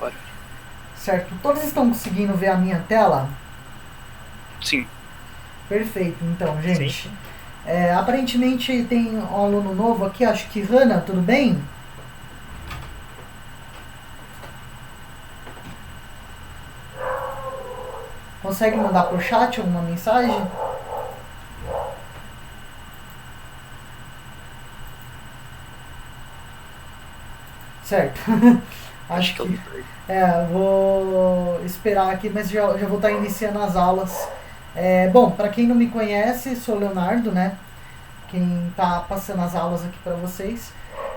Bora. Certo. Todos estão conseguindo ver a minha tela? Sim. Perfeito, então, Sim, gente. sim. Aparentemente tem um aluno novo aqui, acho que Hanna, tudo bem? Consegue mandar pro chat alguma mensagem? Certo. Acho Acho que eu que. tô aí. Vou esperar aqui, mas já vou estar iniciando as aulas. Bom, para quem não me conhece, sou o Leonardo, né? Quem está passando as aulas aqui para vocês.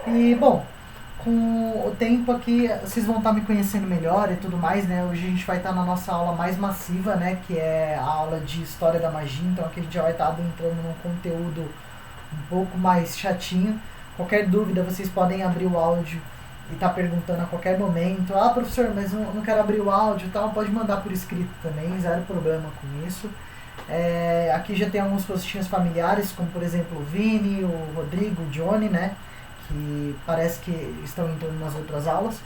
E, bom, com o tempo aqui, vocês vão estar me conhecendo melhor e tudo mais, né? Hoje a gente vai estar na nossa aula mais massiva, né? Que é a aula de História da Magia. Então aqui a gente já vai estar adentrando num conteúdo um pouco mais chatinho. Qualquer dúvida, vocês podem abrir o áudio e tá perguntando a qualquer momento. Ah, professor, mas não quero abrir o áudio e tal. Pode mandar por escrito também, zero problema com isso. Aqui já tem alguns rostinhos familiares, como por exemplo o Vini, o Rodrigo, o Johnny, né? Que parece que estão entrando nas outras aulas.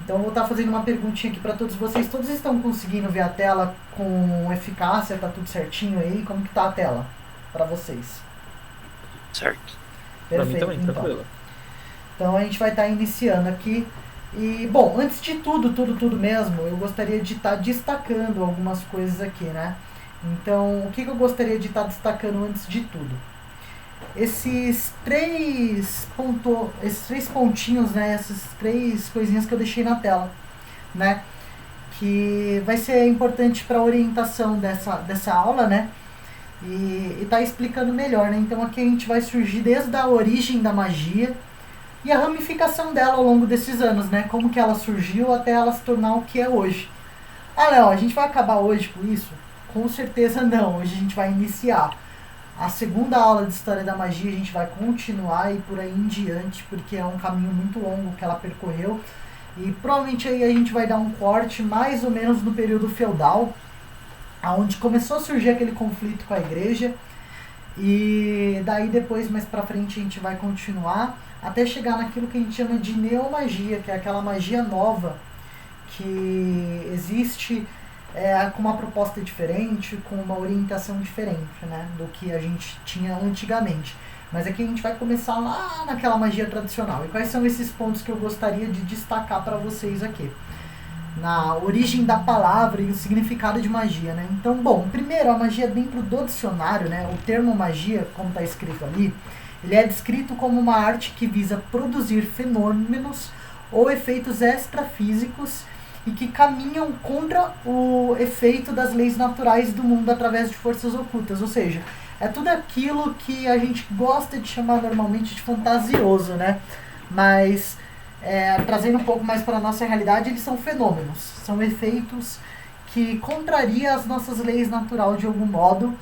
Então eu vou estar fazendo uma perguntinha aqui para todos vocês. Todos estão conseguindo ver a tela com eficácia? Tá tudo certinho aí? Como que tá a tela para vocês? Certo. Pra mim Perfeito, também, então. tranquilo. Então a gente vai estar iniciando aqui. E, bom, antes de tudo mesmo, eu gostaria de estar destacando algumas coisas aqui, né? Então, o que eu gostaria de estar destacando antes de tudo? Esses três pontinhos, né? Essas três coisinhas que eu deixei na tela, né? Que vai ser importante para a orientação dessa aula, né? E tá explicando melhor, né? Então aqui a gente vai surgir desde a origem da magia e a ramificação dela ao longo desses anos, né? Como que ela surgiu até ela se tornar o que é hoje. Ah, Léo, a gente vai acabar hoje com isso? Com certeza não. Hoje a gente vai iniciar a segunda aula de História da Magia, a gente vai continuar e por aí em diante, porque é um caminho muito longo que ela percorreu. E provavelmente aí a gente vai dar um corte mais ou menos no período feudal, onde começou a surgir aquele conflito com a igreja. E daí depois, mais pra frente, a gente vai continuar até chegar naquilo que a gente chama de neomagia, que é aquela magia nova que existe com uma proposta diferente, com uma orientação diferente, né, do que a gente tinha antigamente. Mas aqui a gente vai começar lá naquela magia tradicional. E quais são esses pontos que eu gostaria de destacar para vocês aqui? Na origem da palavra e o significado de magia, né? Então, bom, primeiro, a magia dentro do dicionário, né? O termo magia, como está escrito ali, ele é descrito como uma arte que visa produzir fenômenos ou efeitos extrafísicos e que caminham contra o efeito das leis naturais do mundo através de forças ocultas. Ou seja, é tudo aquilo que a gente gosta de chamar normalmente de fantasioso, né? Mas trazendo um pouco mais para a nossa realidade, eles são fenômenos, são efeitos que contrariam as nossas leis naturais de algum modo.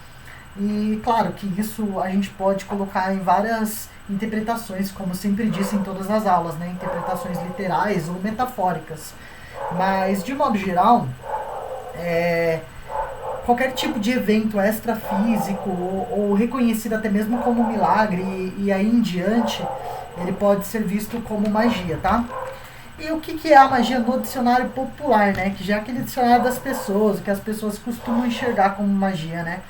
E claro que isso a gente pode colocar em várias interpretações, como eu sempre disse em todas as aulas, né? Interpretações literais ou metafóricas. Mas de modo geral, é, qualquer tipo de evento extrafísico ou reconhecido até mesmo como milagre e aí em diante, ele pode ser visto como magia, tá? E o que é a magia no dicionário popular, né? Que já é aquele dicionário das pessoas, que as pessoas costumam enxergar como magia, né?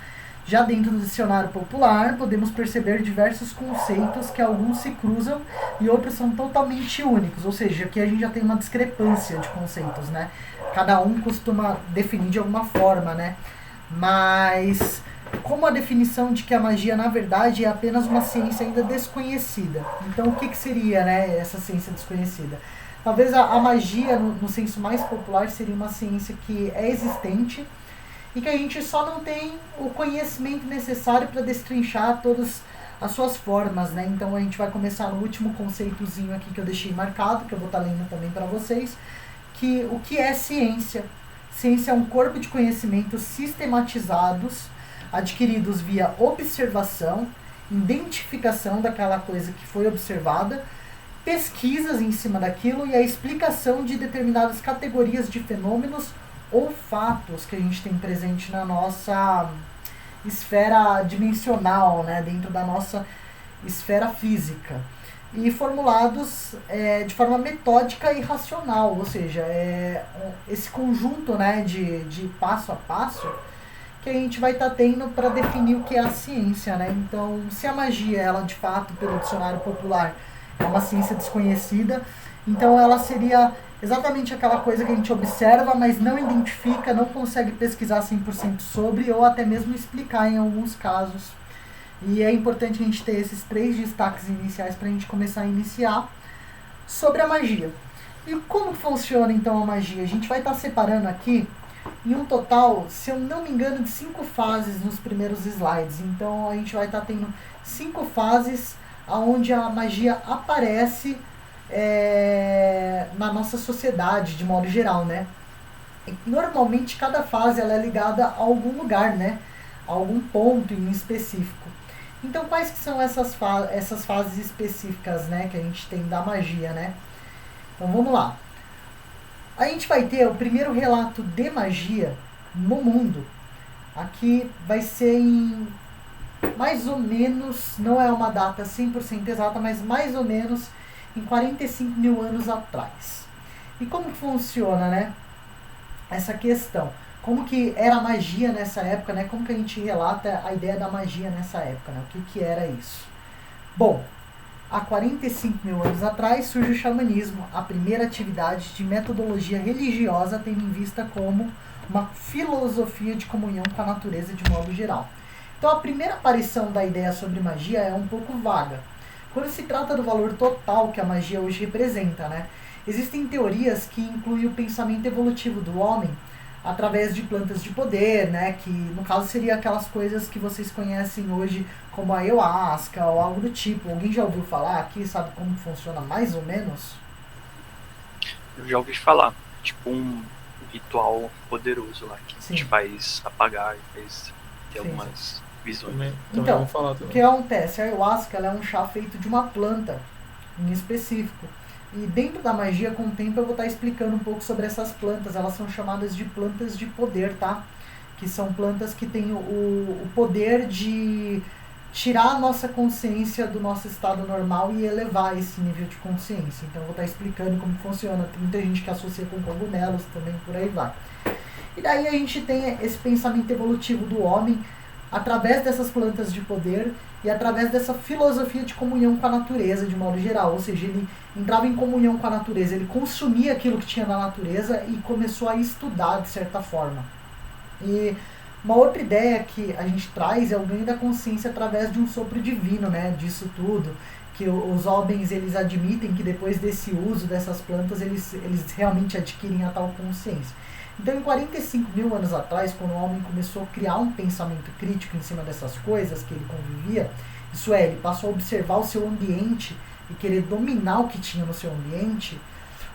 Já dentro do dicionário popular, podemos perceber diversos conceitos que alguns se cruzam e outros são totalmente únicos. Ou seja, aqui a gente já tem uma discrepância de conceitos, né? Cada um costuma definir de alguma forma, né? Mas como a definição de que a magia na verdade é apenas uma ciência ainda desconhecida. Então o que seria, né, essa ciência desconhecida? Talvez a magia, no senso mais popular, seria uma ciência que é existente e que a gente só não tem o conhecimento necessário para destrinchar todas as suas formas, né? Então a gente vai começar no último conceitozinho aqui que eu deixei marcado, que eu vou estar lendo também para vocês, que o que é ciência? Ciência é um corpo de conhecimentos sistematizados, adquiridos via observação, identificação daquela coisa que foi observada, pesquisas em cima daquilo e a explicação de determinadas categorias de fenômenos ou fatos que a gente tem presente na nossa esfera dimensional, né, dentro da nossa esfera física. e formulados de forma metódica e racional, ou seja, esse conjunto, né, de passo a passo que a gente vai estar tendo para definir o que é a ciência, né? Então, se a magia, ela de fato, pelo dicionário popular, é uma ciência desconhecida, então ela seria exatamente aquela coisa que a gente observa, mas não identifica, não consegue pesquisar 100% sobre, ou até mesmo explicar em alguns casos. E é importante a gente ter esses 3 destaques iniciais para a gente começar a iniciar sobre a magia. E como funciona então a magia? A gente vai estar separando aqui em um total, se eu não me engano, de 5 fases nos primeiros slides. Então a gente vai estar tendo 5 fases onde a magia aparece na nossa sociedade, de modo geral, né? E, normalmente cada fase ela é ligada a algum lugar, né? A algum ponto em específico. Então quais que são essas fases específicas, né, que a gente tem da magia, né? Então vamos lá. A gente vai ter o primeiro relato de magia no mundo. Aqui vai ser em mais ou menos, não é uma data 100% exata, mas mais ou menos em 45 mil anos atrás. E como funciona, né, essa questão? Como que era a magia nessa época, né? Como que a gente relata a ideia da magia nessa época, né? O que era isso? Bom, há 45 mil anos atrás surge o xamanismo, a primeira atividade de metodologia religiosa tendo em vista como uma filosofia de comunhão com a natureza de modo geral. Então a primeira aparição da ideia sobre magia é um pouco vaga. Quando se trata do valor total que a magia hoje representa, né? Existem teorias que incluem o pensamento evolutivo do homem através de plantas de poder, né, que no caso seria aquelas coisas que vocês conhecem hoje como a ayahuasca ou algo do tipo. Alguém já ouviu falar aqui, sabe como funciona mais ou menos? Eu já ouvi falar, tipo um ritual poderoso lá que Sim. te faz apagar e faz ter Sim, algumas visões. Então, vou falar o que acontece? A ayahuasca ela é um chá feito de uma planta em específico. E dentro da magia, com o tempo, eu vou estar explicando um pouco sobre essas plantas. Elas são chamadas de plantas de poder, tá? Que são plantas que têm o poder de tirar a nossa consciência do nosso estado normal e elevar esse nível de consciência. Então eu vou estar explicando como funciona. Tem muita gente que associa com cogumelos também, por aí vai. E daí a gente tem esse pensamento evolutivo do homem através dessas plantas de poder e através dessa filosofia de comunhão com a natureza de modo geral, ou seja, ele entrava em comunhão com a natureza, ele consumia aquilo que tinha na natureza e começou a estudar de certa forma. E uma outra ideia que a gente traz é o ganho da consciência através de um sopro divino, né, disso tudo, que os homens eles admitem que depois desse uso dessas plantas eles realmente adquirem a tal consciência. Então, em 45 mil anos atrás, quando o homem começou a criar um pensamento crítico em cima dessas coisas que ele convivia, isso é, ele passou a observar o seu ambiente e querer dominar o que tinha no seu ambiente,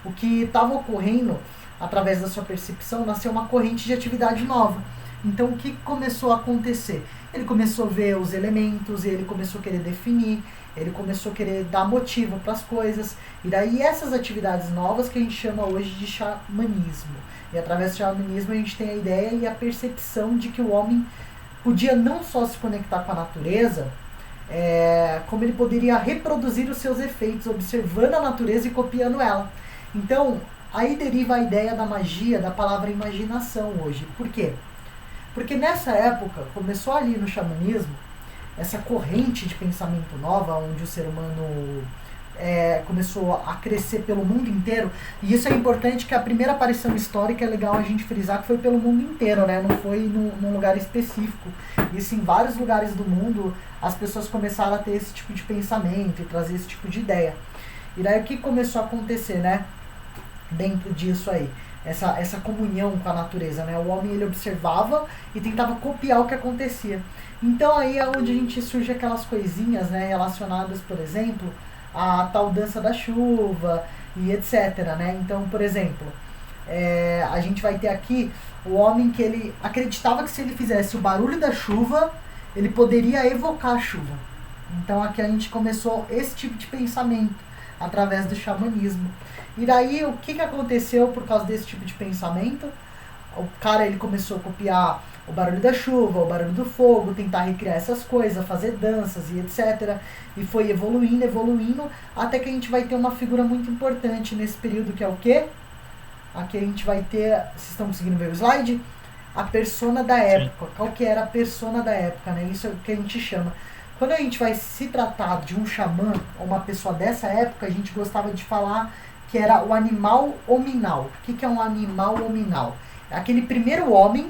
o que estava ocorrendo, através da sua percepção, nasceu uma corrente de atividade nova. Então, o que começou a acontecer? Ele começou a ver os elementos, ele começou a querer definir, ele começou a querer dar motivo para as coisas, e daí essas atividades novas que a gente chama hoje de xamanismo. E através do xamanismo a gente tem a ideia e a percepção de que o homem podia não só se conectar com a natureza, como ele poderia reproduzir os seus efeitos, observando a natureza e copiando ela. Então, aí deriva a ideia da magia, da palavra imaginação hoje. Por quê? Porque nessa época, começou ali no xamanismo, essa corrente de pensamento nova, onde o ser humano começou a crescer pelo mundo inteiro. E isso é importante, que a primeira aparição histórica é legal a gente frisar que foi pelo mundo inteiro, né? Não foi num lugar específico. Isso em vários lugares do mundo as pessoas começaram a ter esse tipo de pensamento e trazer esse tipo de ideia. E daí o que começou a acontecer, né? Dentro disso aí, essa comunhão com a natureza, né? O homem ele observava e tentava copiar o que acontecia. Então aí é onde a gente surge aquelas coisinhas, né, relacionadas, por exemplo, a tal dança da chuva e etc, né? Então, por exemplo, a gente vai ter aqui o homem que ele acreditava que se ele fizesse o barulho da chuva, ele poderia evocar a chuva. Então aqui a gente começou esse tipo de pensamento através do xamanismo. E daí o que aconteceu por causa desse tipo de pensamento? o cara ele começou a copiar o barulho da chuva, o barulho do fogo, tentar recriar essas coisas, fazer danças e etc. E foi evoluindo, evoluindo, até que a gente vai ter uma figura muito importante nesse período, que é o quê? Aqui a gente vai ter, vocês estão conseguindo ver o slide? A persona da época. Sim. Qual que era a persona da época, né? Isso é o que a gente chama. Quando a gente vai se tratar de um xamã, ou uma pessoa dessa época, a gente gostava de falar que era o animal hominal. O que é um animal hominal? É aquele primeiro homem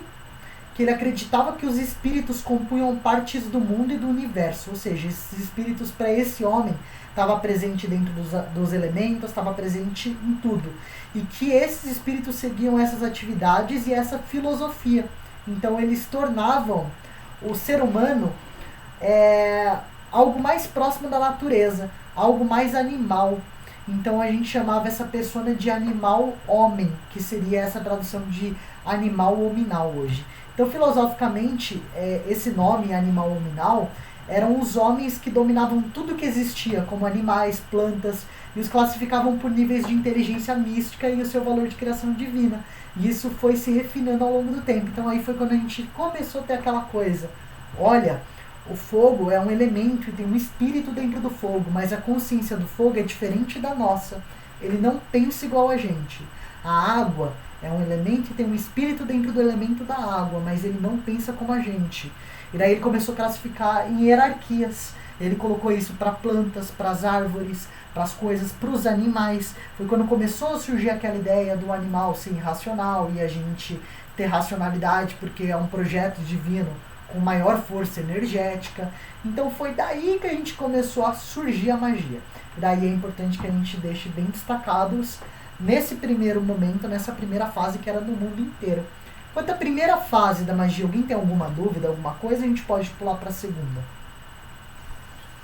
que ele acreditava que os espíritos compunham partes do mundo e do universo. Ou seja, esses espíritos, para esse homem, estava presente dentro dos elementos, estava presente em tudo. E que esses espíritos seguiam essas atividades e essa filosofia. Então eles tornavam o ser humano algo mais próximo da natureza, algo mais animal. Então a gente chamava essa persona de animal homem, que seria essa tradução de animal hominal hoje. Então filosoficamente, esse nome animal hominal eram os homens que dominavam tudo que existia, como animais, plantas, e os classificavam por níveis de inteligência mística e o seu valor de criação divina. E isso foi se refinando ao longo do tempo. Então aí foi quando a gente começou a ter aquela coisa. Olha, o fogo é um elemento e tem um espírito dentro do fogo, mas a consciência do fogo é diferente da nossa. Ele não pensa igual a gente. A água é um elemento e tem um espírito dentro do elemento da água, mas ele não pensa como a gente. E daí ele começou a classificar em hierarquias. Ele colocou isso para plantas, para as árvores, para as coisas, para os animais. Foi quando começou a surgir aquela ideia do animal ser irracional e a gente ter racionalidade, porque é um projeto divino com maior força energética. Então foi daí que a gente começou a surgir a magia. E daí é importante que a gente deixe bem destacados nesse primeiro momento, nessa primeira fase que era do mundo inteiro. Quanto à primeira fase da magia, alguém tem alguma dúvida, alguma coisa, a gente pode pular para a segunda.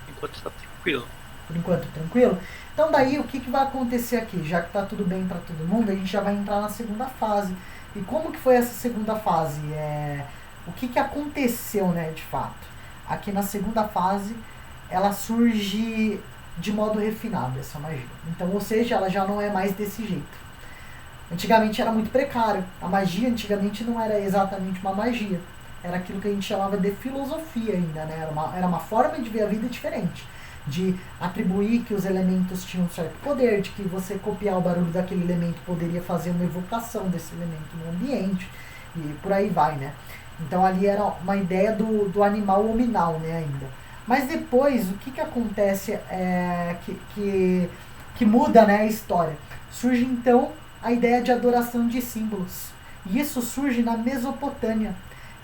Enquanto está tranquilo. Por enquanto, tranquilo? Então daí o que vai acontecer aqui? Já que está tudo bem para todo mundo, a gente já vai entrar na segunda fase. E como que foi essa segunda fase? O que aconteceu, né, de fato? Aqui na segunda fase, ela surge de modo refinado, essa magia. Então, ou seja, ela já não é mais desse jeito. Antigamente era muito precário. A magia antigamente não era exatamente uma magia. Era aquilo que a gente chamava de filosofia ainda, né? Era uma forma de ver a vida diferente. De atribuir que os elementos tinham um certo poder, de que você copiar o barulho daquele elemento poderia fazer uma evocação desse elemento no ambiente, e por aí vai, né? Então ali era uma ideia do animal hominal, né, ainda. Mas depois, o que acontece que muda, né, a história? Surge então a ideia de adoração de símbolos. E isso surge na Mesopotâmia.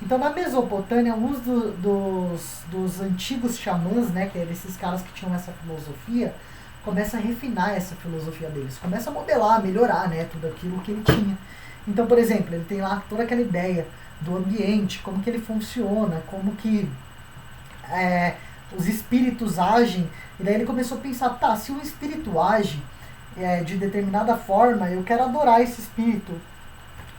Então na Mesopotâmia, alguns dos antigos xamãs, né, que eram esses caras que tinham essa filosofia, começam a refinar essa filosofia deles. Começa a modelar, melhorar, né, tudo aquilo que ele tinha. Então, por exemplo, ele tem lá toda aquela ideia do ambiente, como que ele funciona, como que os espíritos agem. E daí ele começou a pensar, tá, se um espírito age de determinada forma, eu quero adorar esse espírito,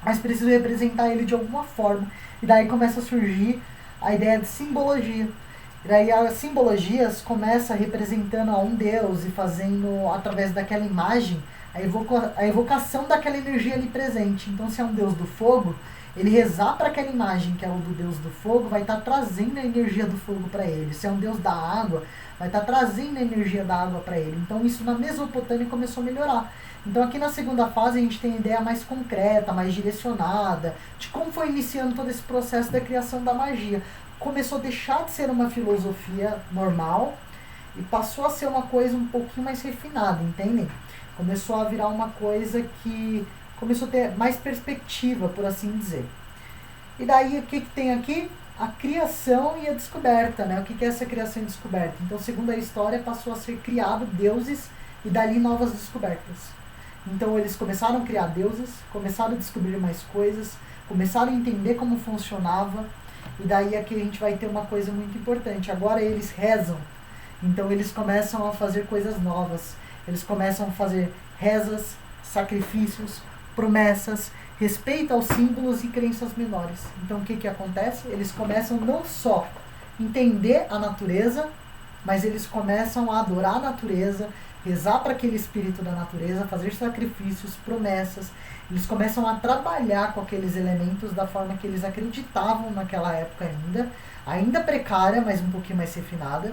mas preciso representar ele de alguma forma. E daí começa a surgir a ideia de simbologia. E daí as simbologias começam representando a um deus e fazendo, através daquela imagem, a evocação daquela energia ali presente. Então, se é um deus do fogo, ele rezar para aquela imagem que é o do deus do fogo, vai estar trazendo a energia do fogo para ele. Se é um deus da água, vai estar trazendo a energia da água para ele. Então isso na Mesopotâmia começou a melhorar. Então aqui na segunda fase a gente tem a ideia mais concreta, mais direcionada, de como foi iniciando todo esse processo da criação da magia. Começou a deixar de ser uma filosofia normal e passou a ser uma coisa um pouquinho mais refinada, entendem? Começou a virar uma coisa que começou a ter mais perspectiva, por assim dizer. E daí o que tem aqui? A criação e a descoberta, né? O que é essa criação e descoberta? Então, segundo a história, passou a ser criado deuses e dali novas descobertas. Então, eles começaram a criar deuses, começaram a descobrir mais coisas, começaram a entender como funcionava, e daí aqui a gente vai ter uma coisa muito importante. Agora eles rezam, então eles começam a fazer coisas novas. Eles começam a fazer rezas, sacrifícios, promessas, respeito aos símbolos e crenças menores. Então o que acontece? Eles começam não só entender a natureza, mas eles começam a adorar a natureza, rezar para aquele espírito da natureza, fazer sacrifícios, promessas. Eles começam a trabalhar com aqueles elementos da forma que eles acreditavam naquela época ainda precária, mas um pouquinho mais refinada.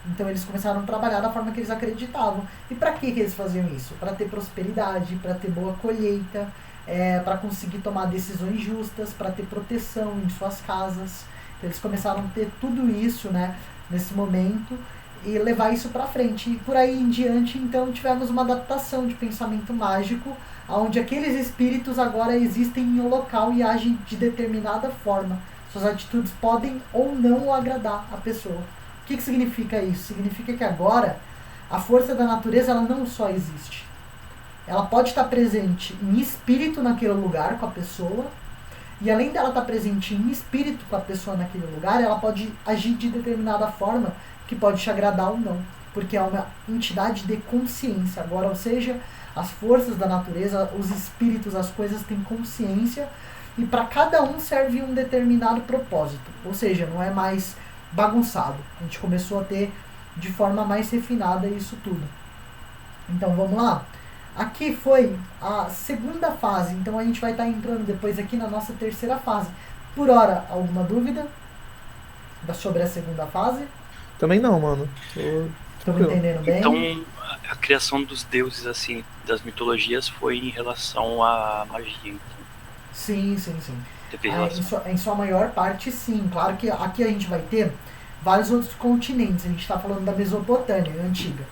Então eles começaram a trabalhar da forma que eles acreditavam. E para que eles faziam isso? Para ter prosperidade, para ter boa colheita, para conseguir tomar decisões justas, para ter proteção em suas casas. Então eles começaram a ter tudo isso, né, nesse momento e levar isso para frente. E por aí em diante, então, tivemos uma adaptação de pensamento mágico, onde aqueles espíritos agora existem em um local e agem de determinada forma. Suas atitudes podem ou não agradar a pessoa. O que significa isso? Significa que agora a força da natureza ela não só existe. Ela pode estar presente em espírito naquele lugar com a pessoa, e além dela estar presente em espírito com a pessoa naquele lugar, ela pode agir de determinada forma que pode te agradar ou não, porque é uma entidade de consciência agora, ou seja, as forças da natureza, os espíritos, as coisas têm consciência e para cada um serve um determinado propósito, ou seja, não é mais bagunçado, a gente começou a ter de forma mais refinada isso tudo. Então vamos lá. Aqui foi a segunda fase, então a gente vai estar entrando depois aqui na nossa terceira fase. Por hora, alguma dúvida sobre a segunda fase? Também não, mano. Estamos entendendo bem? Então, a criação dos deuses, assim, das mitologias foi em relação à magia, então. Sim. Teve Em sua maior parte, sim. Claro que aqui a gente vai ter vários outros continentes. A gente está falando da Mesopotâmia, antiga.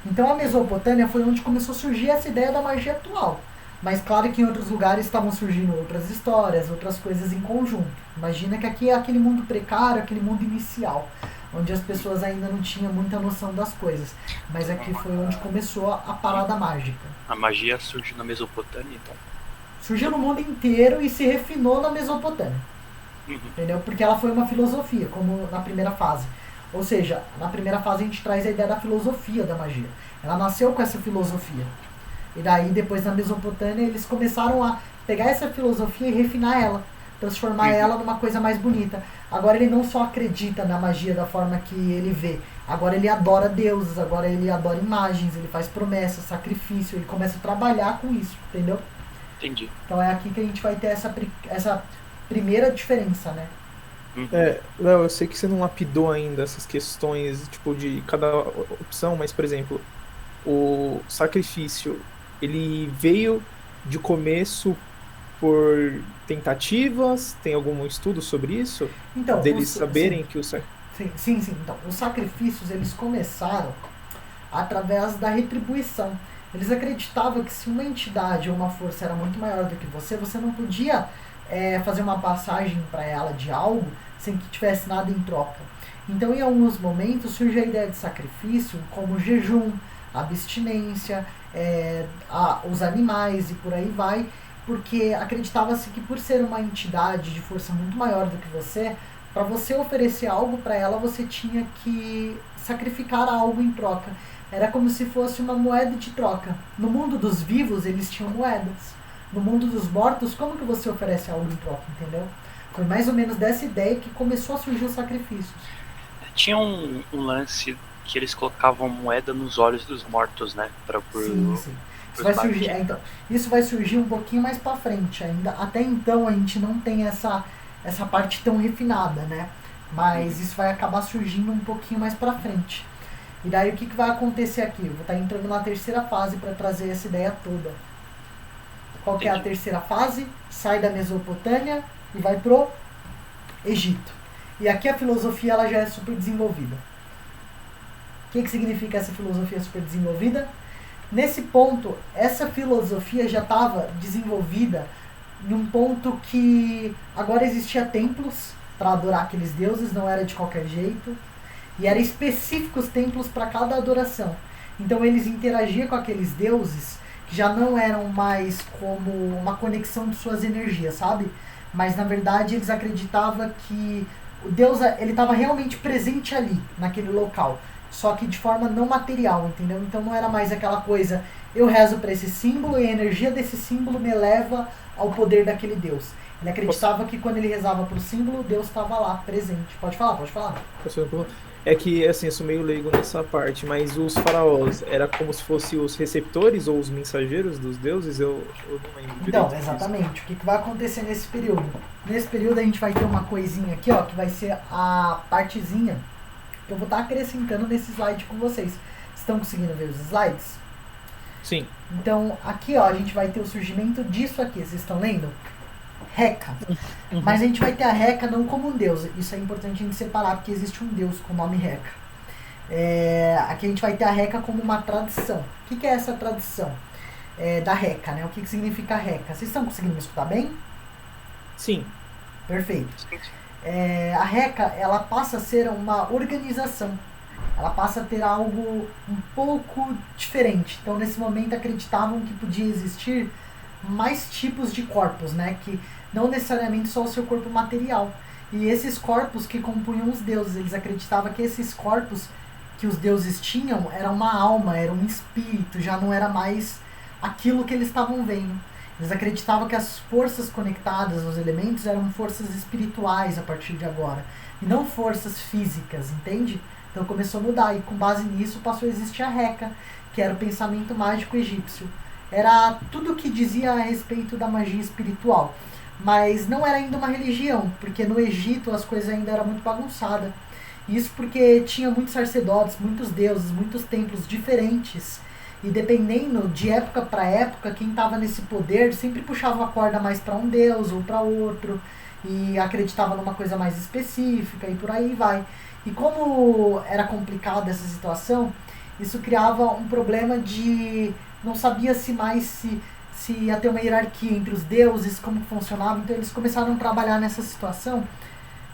Então a Mesopotâmia foi onde começou a surgir essa ideia da magia atual. Mas claro que em outros lugares estavam surgindo outras histórias, outras coisas em conjunto. Imagina que aqui é aquele mundo precário, aquele mundo inicial, onde as pessoas ainda não tinham muita noção das coisas. Mas aqui foi onde começou a parada mágica. A magia surgiu na Mesopotâmia, então? Surgiu no mundo inteiro e se refinou na Mesopotâmia. Entendeu? Porque ela foi uma filosofia, como na primeira fase. Ou seja, na primeira fase a gente traz a ideia da filosofia da magia. Ela nasceu com essa filosofia. E daí, depois na Mesopotâmia, eles começaram a pegar essa filosofia e refinar ela. Transformar ela numa coisa mais bonita. Agora ele não só acredita na magia da forma que ele vê. Agora ele adora deuses, agora ele adora imagens, ele faz promessas, sacrifício, ele começa a trabalhar com isso, entendeu? Entendi. Então é aqui que a gente vai ter essa primeira diferença, né? Léo, eu sei que você não lapidou ainda essas questões, tipo, de cada opção, mas, por exemplo, o sacrifício, ele veio de começo por tentativas? Tem algum estudo sobre isso? Então, deles saberem que o Sim. Então, os sacrifícios, eles começaram através da retribuição. Eles acreditavam que se uma entidade ou uma força era muito maior do que você não podia fazer uma passagem para ela de algo sem que tivesse nada em troca. Então, em alguns momentos, surge a ideia de sacrifício como jejum, abstinência, os animais e por aí vai, porque acreditava-se que por ser uma entidade de força muito maior do que você, para você oferecer algo para ela, você tinha que sacrificar algo em troca. Era como se fosse uma moeda de troca. No mundo dos vivos, eles tinham moedas. No mundo dos mortos, como que você oferece algo em troca, entendeu? Foi mais ou menos dessa ideia que começou a surgir os sacrifícios. Tinha um lance que eles colocavam moeda nos olhos dos mortos, né? Sim. Isso vai surgir um pouquinho mais pra frente ainda. Até então a gente não tem essa parte tão refinada, né? Mas isso vai acabar surgindo um pouquinho mais pra frente. E daí o que vai acontecer aqui? Eu vou estar entrando na terceira fase para trazer essa ideia toda. Qual que é a terceira fase? Sai da Mesopotâmia e vai pro Egito. E aqui a filosofia ela já é super desenvolvida. O que significa essa filosofia super desenvolvida? Nesse ponto, essa filosofia já estava desenvolvida num ponto que agora existia templos para adorar aqueles deuses, não era de qualquer jeito. E eram específicos templos para cada adoração. Então eles interagiam com aqueles deuses que já não eram mais como uma conexão de suas energias, sabe? Mas na verdade eles acreditavam que o Deus ele estava realmente presente ali, naquele local. Só que de forma não material, entendeu? Então não era mais aquela coisa, eu rezo para esse símbolo e a energia desse símbolo me leva ao poder daquele Deus. Ele acreditava que quando ele rezava para o símbolo, Deus estava lá, presente. Pode falar. É que, assim, eu sou meio leigo nessa parte, mas os faraós era como se fossem os receptores ou os mensageiros dos deuses? Eu não lembro Então, direito disso. exatamente. O que, que vai acontecer nesse período? Nesse período a gente vai ter uma coisinha aqui, ó, que vai ser a partezinha que eu vou estar acrescentando nesse slide com vocês. Estão conseguindo ver os slides? Sim. Então, aqui, ó, a gente vai ter o surgimento disso aqui. Vocês estão lendo? Reca. Uhum. Mas a gente vai ter a Reca não como um deus. Isso é importante a gente separar, porque existe um deus com o nome Reca. Aqui a gente vai ter a Reca como uma tradição. O que, que é essa tradição da Reca, né? O que, que significa Reca? Vocês estão conseguindo me escutar bem? Sim. Perfeito. Sim, sim. A Reca, ela passa a ser uma organização. Ela passa a ter algo um pouco diferente. Então, nesse momento, acreditavam que podia existir mais tipos de corpos, né? Que não necessariamente só o seu corpo material. E esses corpos que compunham os deuses, eles acreditavam que esses corpos que os deuses tinham era uma alma, era um espírito, já não era mais aquilo que eles estavam vendo. Eles acreditavam que as forças conectadas aos elementos eram forças espirituais a partir de agora, e não forças físicas, entende? Então começou a mudar, e com base nisso passou a existir a Reca, que era o pensamento mágico egípcio. Era tudo o que dizia a respeito da magia espiritual. Mas não era ainda uma religião, porque no Egito as coisas ainda eram muito bagunçadas. Isso porque tinha muitos sacerdotes, muitos deuses, muitos templos diferentes. E dependendo de época para época, quem estava nesse poder sempre puxava a corda mais para um deus ou para outro. E acreditava numa coisa mais específica e por aí vai. E como era complicada essa situação, isso criava um problema de não sabia-se mais se ia ter uma hierarquia entre os deuses, como funcionava. Então eles começaram a trabalhar nessa situação,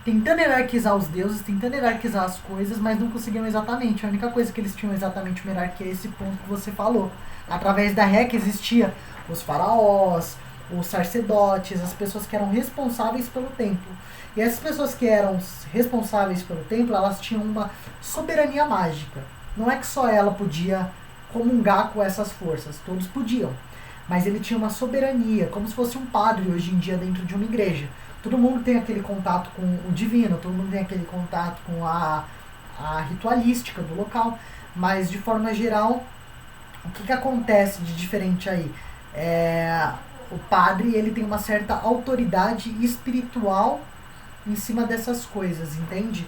tentando hierarquizar os deuses, tentando hierarquizar as coisas, mas não conseguiam exatamente. A única coisa que eles tinham exatamente uma hierarquia é esse ponto que você falou. Através da Reca existia os faraós, os sacerdotes, as pessoas que eram responsáveis pelo templo. E essas pessoas que eram responsáveis pelo templo, elas tinham uma soberania mágica. Não é que só ela podia comungar com essas forças, todos podiam. Mas ele tinha uma soberania, como se fosse um padre hoje em dia dentro de uma igreja. Todo mundo tem aquele contato com o divino, todo mundo tem aquele contato com a ritualística do local, mas de forma geral, o que acontece de diferente aí? O padre ele tem uma certa autoridade espiritual em cima dessas coisas, entende?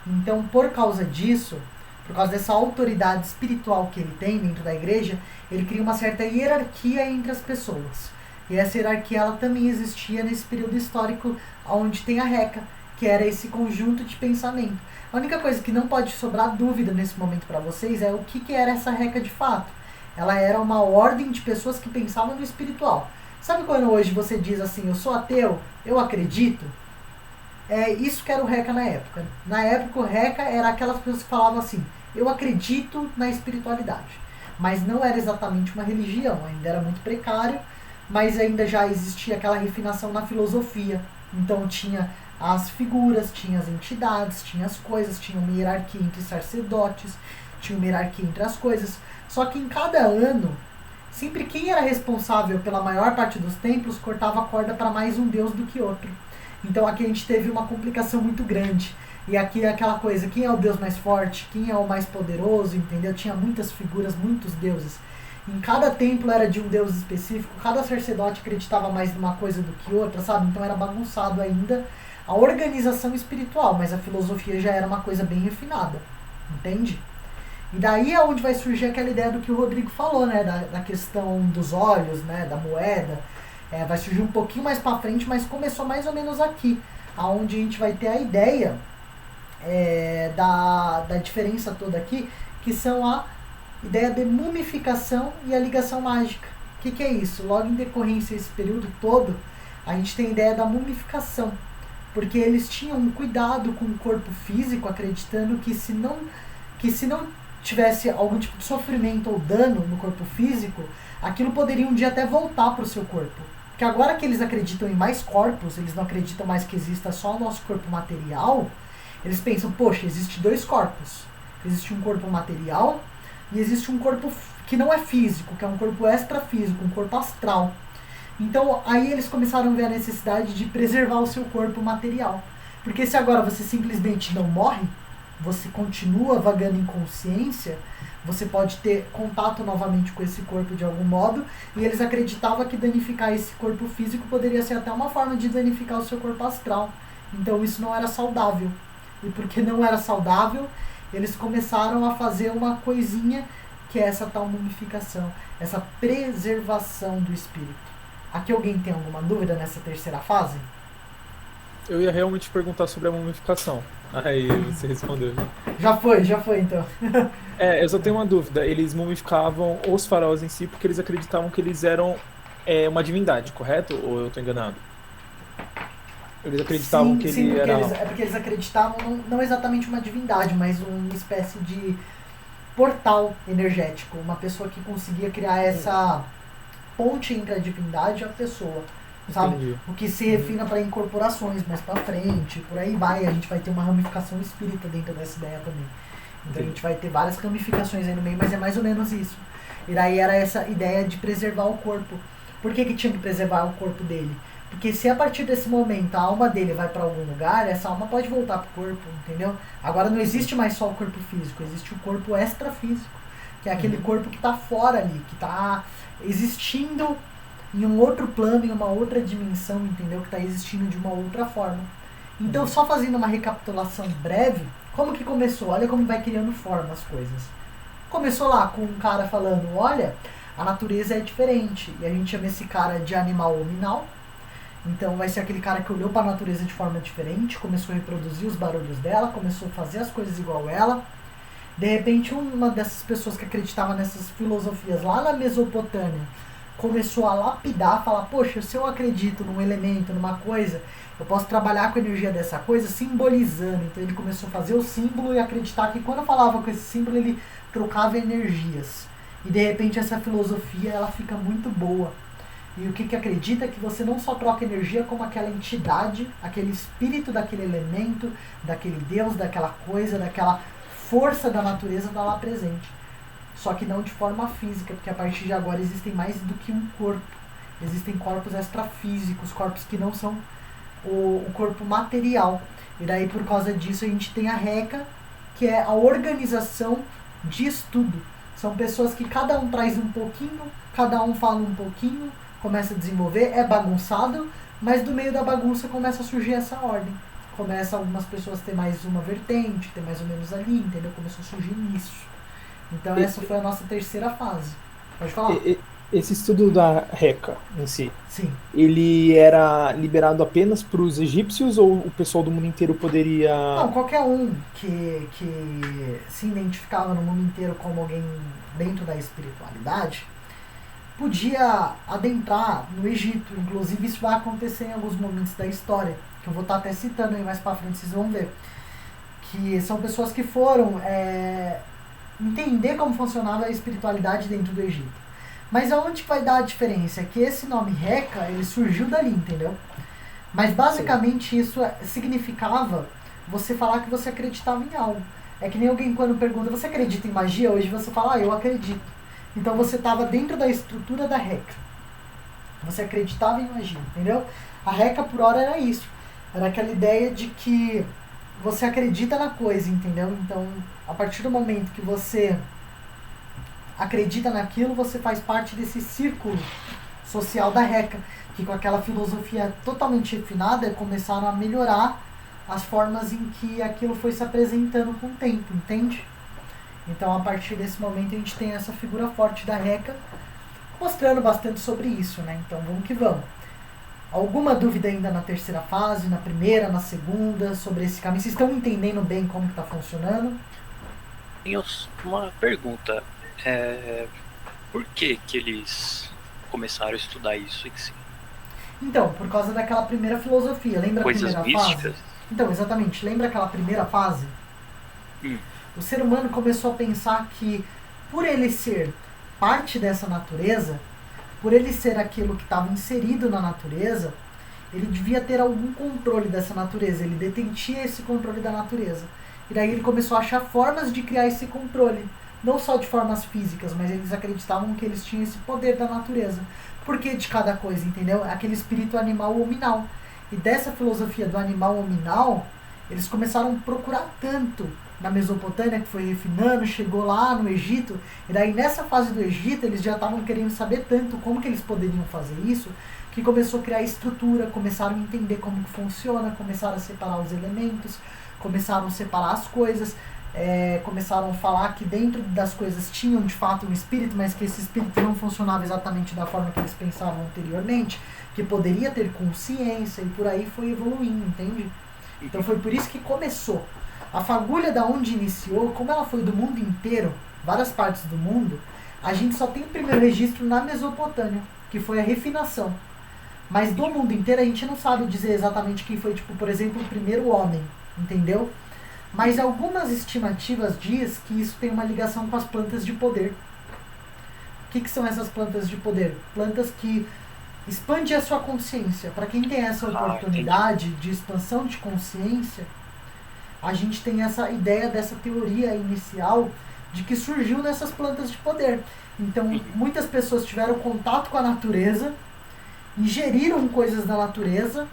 Então, por causa disso, por causa dessa autoridade espiritual que ele tem dentro da igreja, ele cria uma certa hierarquia entre as pessoas. E essa hierarquia ela também existia nesse período histórico onde tem a Reca, que era esse conjunto de pensamento. A única coisa que não pode sobrar dúvida nesse momento para vocês é o que era essa Reca de fato. Ela era uma ordem de pessoas que pensavam no espiritual. Sabe quando hoje você diz assim, eu sou ateu, eu acredito? É isso que era o Reca na época. Na época o Reca era aquelas pessoas que falavam assim, eu acredito na espiritualidade. Mas não era exatamente uma religião, ainda era muito precário, mas ainda já existia aquela refinação na filosofia. Então tinha as figuras, tinha as entidades, tinha as coisas, tinha uma hierarquia entre sacerdotes, tinha uma hierarquia entre as coisas. Só que em cada ano, sempre quem era responsável pela maior parte dos templos cortava a corda para mais um deus do que outro. Então aqui a gente teve uma complicação muito grande. E aqui é aquela coisa, quem é o deus mais forte, quem é o mais poderoso, entendeu? Tinha muitas figuras, muitos deuses. Em cada templo era de um deus específico, cada sacerdote acreditava mais numa coisa do que outra, sabe? Então era bagunçado ainda a organização espiritual, mas a filosofia já era uma coisa bem refinada, entende? E daí é onde vai surgir aquela ideia do que o Rodrigo falou, né? Da questão dos olhos, né? Da moeda. Vai surgir um pouquinho mais pra frente, mas começou mais ou menos aqui, aonde a gente vai ter a ideia da diferença toda aqui, que são a ideia de mumificação e a ligação mágica. O que é isso? Logo em decorrência desse período todo, a gente tem a ideia da mumificação, porque eles tinham um cuidado com o corpo físico, acreditando que se não tivesse algum tipo de sofrimento ou dano no corpo físico, aquilo poderia um dia até voltar para o seu corpo. Porque agora que eles acreditam em mais corpos, eles não acreditam mais que exista só o nosso corpo material, eles pensam, poxa, existe dois corpos. Existe um corpo material e existe um corpo que não é físico, que é um corpo extrafísico, um corpo astral. Então, aí eles começaram a ver a necessidade de preservar o seu corpo material. Porque se agora você simplesmente não morre, você continua vagando em consciência, você pode ter contato novamente com esse corpo de algum modo, e eles acreditavam que danificar esse corpo físico poderia ser até uma forma de danificar o seu corpo astral. Então isso não era saudável. E porque não era saudável, eles começaram a fazer uma coisinha que é essa tal mumificação, essa preservação do espírito. Aqui alguém tem alguma dúvida nessa terceira fase? Eu ia realmente perguntar sobre a mumificação. Aí você respondeu. Já foi então. Eu só tenho uma dúvida. Eles mumificavam os faraós em si porque eles acreditavam que eles eram uma divindade, correto? Ou eu estou enganado? Eles acreditavam que ele era... É porque eles acreditavam não exatamente uma divindade, mas uma espécie de portal energético. Uma pessoa que conseguia criar essa ponte entre a divindade e a pessoa. Sabe? Entendi. O que se refina para incorporações mais para frente, por aí vai. A gente vai ter uma ramificação espírita dentro dessa ideia também. Então a gente vai ter várias ramificações aí no meio, mas é mais ou menos isso. E daí era essa ideia de preservar o corpo. Por que tinha que preservar o corpo dele? Porque se a partir desse momento a alma dele vai para algum lugar, essa alma pode voltar pro corpo, entendeu? Agora não existe mais só o corpo físico, existe o corpo extrafísico, que é aquele corpo que está fora ali, que está existindo em um outro plano, em uma outra dimensão, entendeu? Que está existindo de uma outra forma. Então, só fazendo uma recapitulação breve, como que começou? Olha como vai criando forma as coisas. Começou lá com um cara falando, olha, a natureza é diferente, e a gente chama esse cara de animal hominal. Então vai ser aquele cara que olhou para a natureza de forma diferente, começou a reproduzir os barulhos dela, começou a fazer as coisas igual ela. De repente, uma dessas pessoas que acreditava nessas filosofias lá na Mesopotâmia começou a lapidar, falar, poxa, se eu acredito num elemento, numa coisa, eu posso trabalhar com a energia dessa coisa simbolizando. Então ele começou a fazer o símbolo e acreditar que quando eu falava com esse símbolo ele trocava energias. E de repente essa filosofia ela fica muito boa. E o que acredita é que você não só troca energia como aquela entidade, aquele espírito daquele elemento, daquele Deus, daquela coisa, daquela força da natureza está lá presente. Só que não de forma física, porque a partir de agora existem mais do que um corpo. Existem corpos extrafísicos, corpos que não são o corpo material. E daí por causa disso a gente tem a RECA, que é a organização de estudo. São pessoas que cada um traz um pouquinho, cada um fala um pouquinho, começa a desenvolver, é bagunçado, mas do meio da bagunça começa a surgir essa ordem. Começa algumas pessoas ter mais uma vertente, ter mais ou menos ali, entendeu? Começou a surgir nisso. Então essa foi a nossa terceira fase. Pode falar? Esse estudo da RECA em si, Sim. ele era liberado apenas para os egípcios ou o pessoal do mundo inteiro poderia... Não, qualquer um que se identificava no mundo inteiro como alguém dentro da espiritualidade podia adentrar no Egito. Inclusive isso vai acontecer em alguns momentos da história, que eu vou estar até citando aí mais pra frente, vocês vão ver. Que são pessoas que foram entender como funcionava a espiritualidade dentro do Egito. Mas aonde vai dar a diferença? É que esse nome Reca, ele surgiu dali, entendeu? Mas basicamente isso significava você falar que você acreditava em algo. É que nem alguém quando pergunta, você acredita em magia? Hoje você fala, eu acredito. Então você estava dentro da estrutura da Reca. Você acreditava em magia, entendeu? A Reca por hora era isso. Era aquela ideia de que você acredita na coisa, entendeu? Então, a partir do momento que você acredita naquilo, você faz parte desse círculo social da Reca, que com aquela filosofia totalmente refinada, começaram a melhorar as formas em que aquilo foi se apresentando com o tempo, entende? Então, a partir desse momento, a gente tem essa figura forte da Reca, mostrando bastante sobre isso, né? Então, vamos que vamos. Alguma dúvida ainda na terceira fase, na primeira, na segunda, sobre esse caminho? Vocês estão entendendo bem como está funcionando? Tenho uma pergunta. Por que eles começaram a estudar isso em si? Então, por causa daquela primeira filosofia. Lembra Coisas a primeira místicas? fase? Então, exatamente. Lembra aquela primeira fase? O ser humano começou a pensar que, por ele ser parte dessa natureza, por ele ser aquilo que estava inserido na natureza, ele devia ter algum controle dessa natureza, ele detentia esse controle da natureza. E daí ele começou a achar formas de criar esse controle, não só de formas físicas, mas eles acreditavam que eles tinham esse poder da natureza. Por que de cada coisa, entendeu? Aquele espírito animal hominal. E dessa filosofia do animal hominal, eles começaram a procurar tanto na Mesopotâmia, que foi refinando, chegou lá no Egito, e daí nessa fase do Egito eles já estavam querendo saber tanto como que eles poderiam fazer isso, que começou a criar estrutura, começaram a entender como que funciona, começaram a separar os elementos, começaram a separar as coisas, começaram a falar que dentro das coisas tinham de fato um espírito, mas que esse espírito não funcionava exatamente da forma que eles pensavam anteriormente, que poderia ter consciência, e por aí foi evoluindo, entende? Então foi por isso que começou. A fagulha da onde iniciou, como ela foi do mundo inteiro, várias partes do mundo, a gente só tem o primeiro registro na Mesopotâmia, que foi a refinação. Mas do mundo inteiro a gente não sabe dizer exatamente quem foi, tipo, por exemplo, o primeiro homem, entendeu? Mas algumas estimativas diz que isso tem uma ligação com as plantas de poder. O que são essas plantas de poder? Plantas que expandem a sua consciência. Para quem tem essa oportunidade de expansão de consciência, a gente tem essa ideia dessa teoria inicial de que surgiu nessas plantas de poder. Então, muitas pessoas tiveram contato com a natureza, ingeriram coisas da natureza,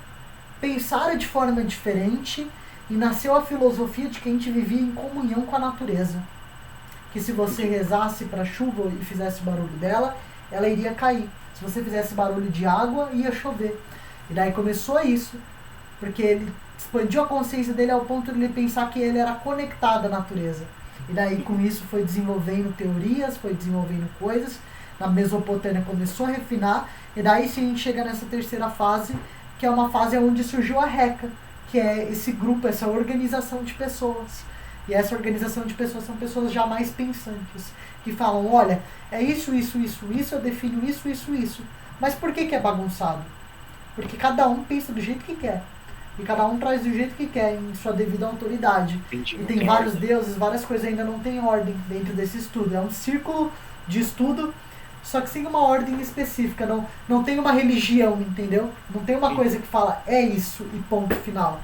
pensaram de forma diferente e nasceu a filosofia de que a gente vivia em comunhão com a natureza. Que se você rezasse para a chuva e fizesse barulho dela, ela iria cair. Se você fizesse barulho de água, ia chover. E daí começou isso, porque ele expandiu a consciência dele ao ponto de ele pensar que ele era conectado à natureza. E daí com isso foi desenvolvendo teorias, foi desenvolvendo coisas. Na Mesopotâmia começou a refinar. E daí sim a gente chega nessa terceira fase, que é uma fase onde surgiu a Reca, que é esse grupo, essa organização de pessoas. E essa organização de pessoas são pessoas já mais pensantes, que falam, olha, é isso, eu defino isso. Mas por que é bagunçado? Porque cada um pensa do jeito que quer. E cada um traz do jeito que quer, em sua devida autoridade. Entendi, e tem vários deuses, várias coisas ainda não tem ordem dentro desse estudo. É um círculo de estudo, só que sem uma ordem específica. Não tem uma religião, entendeu? Não tem uma coisa que fala, é isso e ponto final.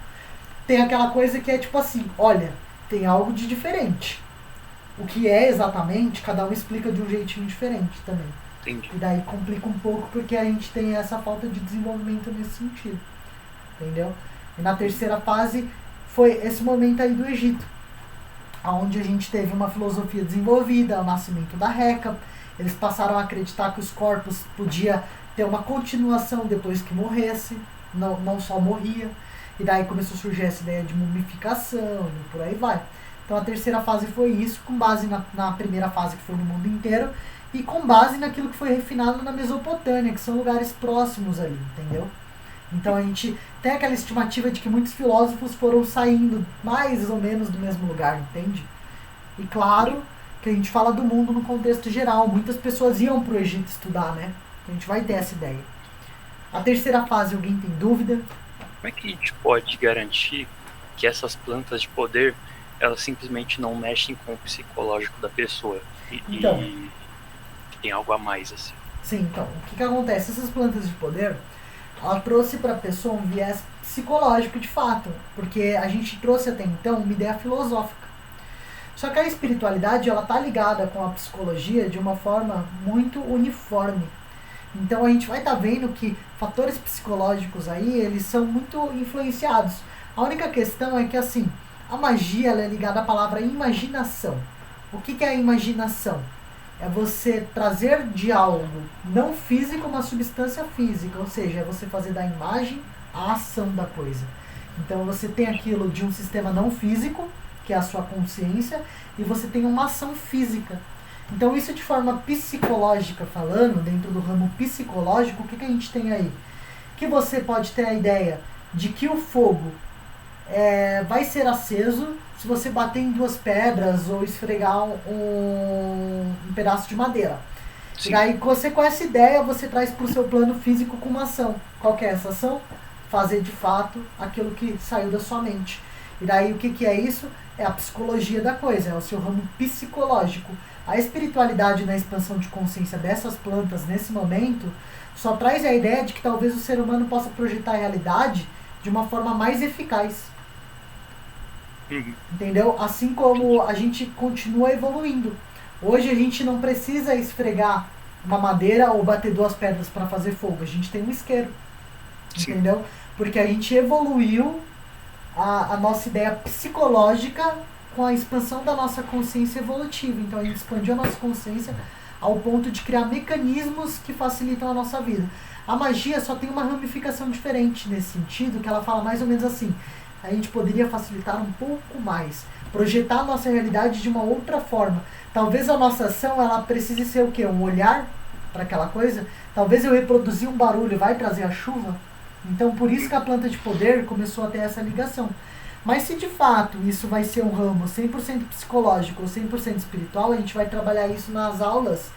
Tem aquela coisa que é tipo assim, olha, tem algo de diferente. O que é exatamente, cada um explica de um jeitinho diferente também. Entendi. E daí complica um pouco porque a gente tem essa falta de desenvolvimento nesse sentido. Entendeu? E na terceira fase foi esse momento aí do Egito, onde a gente teve uma filosofia desenvolvida, o nascimento da Reca. Eles passaram a acreditar que os corpos podiam ter uma continuação depois que morresse, não só morria. E daí começou a surgir essa ideia de mumificação e por aí vai. Então a terceira fase foi isso, com base na primeira fase que foi no mundo inteiro e com base naquilo que foi refinado na Mesopotâmia, que são lugares próximos ali, entendeu? Então a gente tem aquela estimativa de que muitos filósofos foram saindo mais ou menos do mesmo lugar, entende? E claro que a gente fala do mundo no contexto geral, muitas pessoas iam para o Egito estudar, né? A gente vai ter essa ideia. A terceira fase, alguém tem dúvida? Como é que a gente pode garantir que essas plantas de poder, elas simplesmente não mexem com o psicológico da pessoa? Então, e tem algo a mais, assim. Sim, então, o que acontece? Essas plantas de poder, ela trouxe para a pessoa um viés psicológico de fato, porque a gente trouxe até então uma ideia filosófica. Só que a espiritualidade, ela tá ligada com a psicologia de uma forma muito uniforme. Então a gente vai estar vendo que fatores psicológicos aí, eles são muito influenciados. A única questão é que assim, a magia ela é ligada à palavra imaginação. O que é a imaginação? É você trazer de algo não físico uma substância física, ou seja, é você fazer da imagem a ação da coisa. Então você tem aquilo de um sistema não físico, que é a sua consciência, e você tem uma ação física. Então isso de forma psicológica falando, dentro do ramo psicológico, o que a gente tem aí? Que você pode ter a ideia de que o fogo vai ser aceso se você bater em duas pedras ou esfregar um pedaço de madeira. Sim. E aí você com essa ideia você traz para o seu plano físico com uma ação. Qual que é essa ação? Fazer de fato aquilo que saiu da sua mente. E daí o que é isso? É a psicologia da coisa, é o seu ramo psicológico. A espiritualidade na expansão de consciência dessas plantas nesse momento só traz a ideia de que talvez o ser humano possa projetar a realidade de uma forma mais eficaz. Entendeu? Assim como a gente continua evoluindo. Hoje a gente não precisa esfregar uma madeira ou bater duas pedras para fazer fogo. A gente tem um isqueiro. Sim. Entendeu? Porque a gente evoluiu a nossa ideia psicológica com a expansão da nossa consciência evolutiva. Então a gente expandiu a nossa consciência ao ponto de criar mecanismos que facilitam a nossa vida. A magia só tem uma ramificação diferente nesse sentido, que ela fala mais ou menos assim: a gente poderia facilitar um pouco mais, projetar a nossa realidade de uma outra forma. Talvez a nossa ação ela precise ser o quê? Um olhar para aquela coisa? Talvez eu reproduzir um barulho vai trazer a chuva? Então por isso que a planta de poder começou a ter essa ligação. Mas se de fato isso vai ser um ramo 100% psicológico ou 100% espiritual, a gente vai trabalhar isso nas aulas